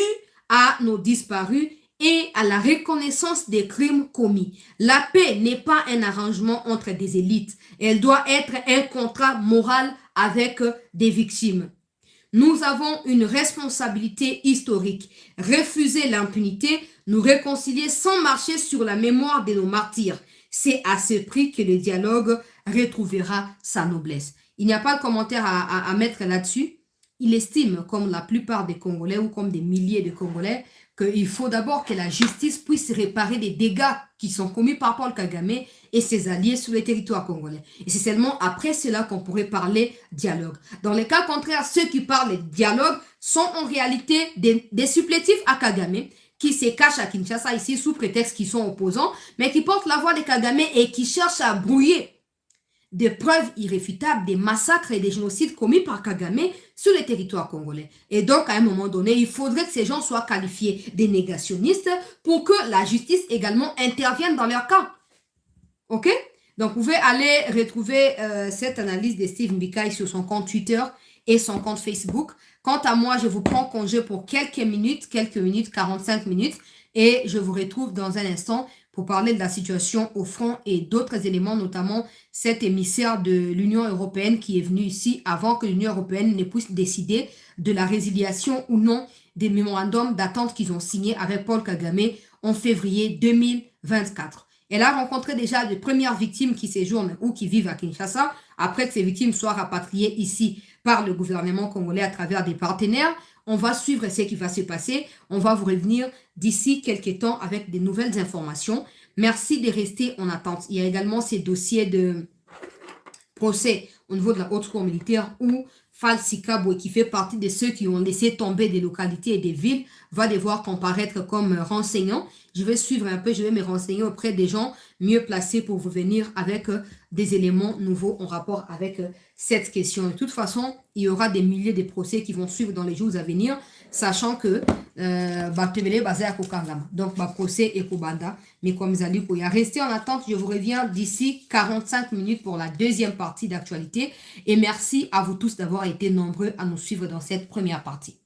à nos disparus et à la reconnaissance des crimes commis. La paix n'est pas un arrangement entre des élites. Elle doit être un contrat moral avec des victimes. Nous avons une responsabilité historique. Refuser l'impunité, nous réconcilier sans marcher sur la mémoire de nos martyrs. C'est à ce prix que le dialogue retrouvera sa noblesse. Il n'y a pas de commentaire à mettre là-dessus. Il estime, comme la plupart des Congolais ou comme des milliers de Congolais, qu'il faut d'abord que la justice puisse réparer les dégâts qui sont commis par Paul Kagame et ses alliés sur le territoire congolais. Et c'est seulement après cela qu'on pourrait parler dialogue. Dans le cas contraire, ceux qui parlent dialogue sont en réalité des supplétifs à Kagame qui se cachent à Kinshasa ici sous prétexte qu'ils sont opposants, mais qui portent la voix de Kagame et qui cherchent à brouiller des preuves irréfutables des massacres et des génocides commis par Kagame sur le territoire congolais. Et donc, à un moment donné, il faudrait que ces gens soient qualifiés de négationnistes pour que la justice également intervienne dans leur cas. OK? Donc, vous pouvez aller retrouver cette analyse de Steve Mbikai sur son compte Twitter et son compte Facebook. Quant à moi, je vous prends congé pour quelques minutes, 45 minutes, et je vous retrouve dans un instant pour parler de la situation au front et d'autres éléments, notamment cet émissaire de l'Union européenne qui est venu ici avant que l'Union européenne ne puisse décider de la résiliation ou non des mémorandums d'attente qu'ils ont signés avec Paul Kagame en février 2024. Elle a rencontré déjà les premières victimes qui séjournent ou qui vivent à Kinshasa, après que ces victimes soient rapatriées ici par le gouvernement congolais à travers des partenaires. On va suivre ce qui va se passer. On va vous revenir d'ici quelques temps avec des nouvelles informations. Merci de rester en attente. Il y a également ces dossiers de procès au niveau de la haute cour militaire où Falsika, qui fait partie de ceux qui ont laissé tomber des localités et des villes, va devoir comparaître comme renseignant. Je vais suivre un peu, je vais me renseigner auprès des gens mieux placés pour vous venir avec des éléments nouveaux en rapport avec cette question. De toute façon, il y aura des milliers de procès qui vont suivre dans les jours à venir, sachant que donc procès et Kobanda, mais comme Zali Koya. Restez en attente, je vous reviens d'ici 45 minutes pour la deuxième partie d'actualité. Et merci à vous tous d'avoir été nombreux à nous suivre dans cette première partie.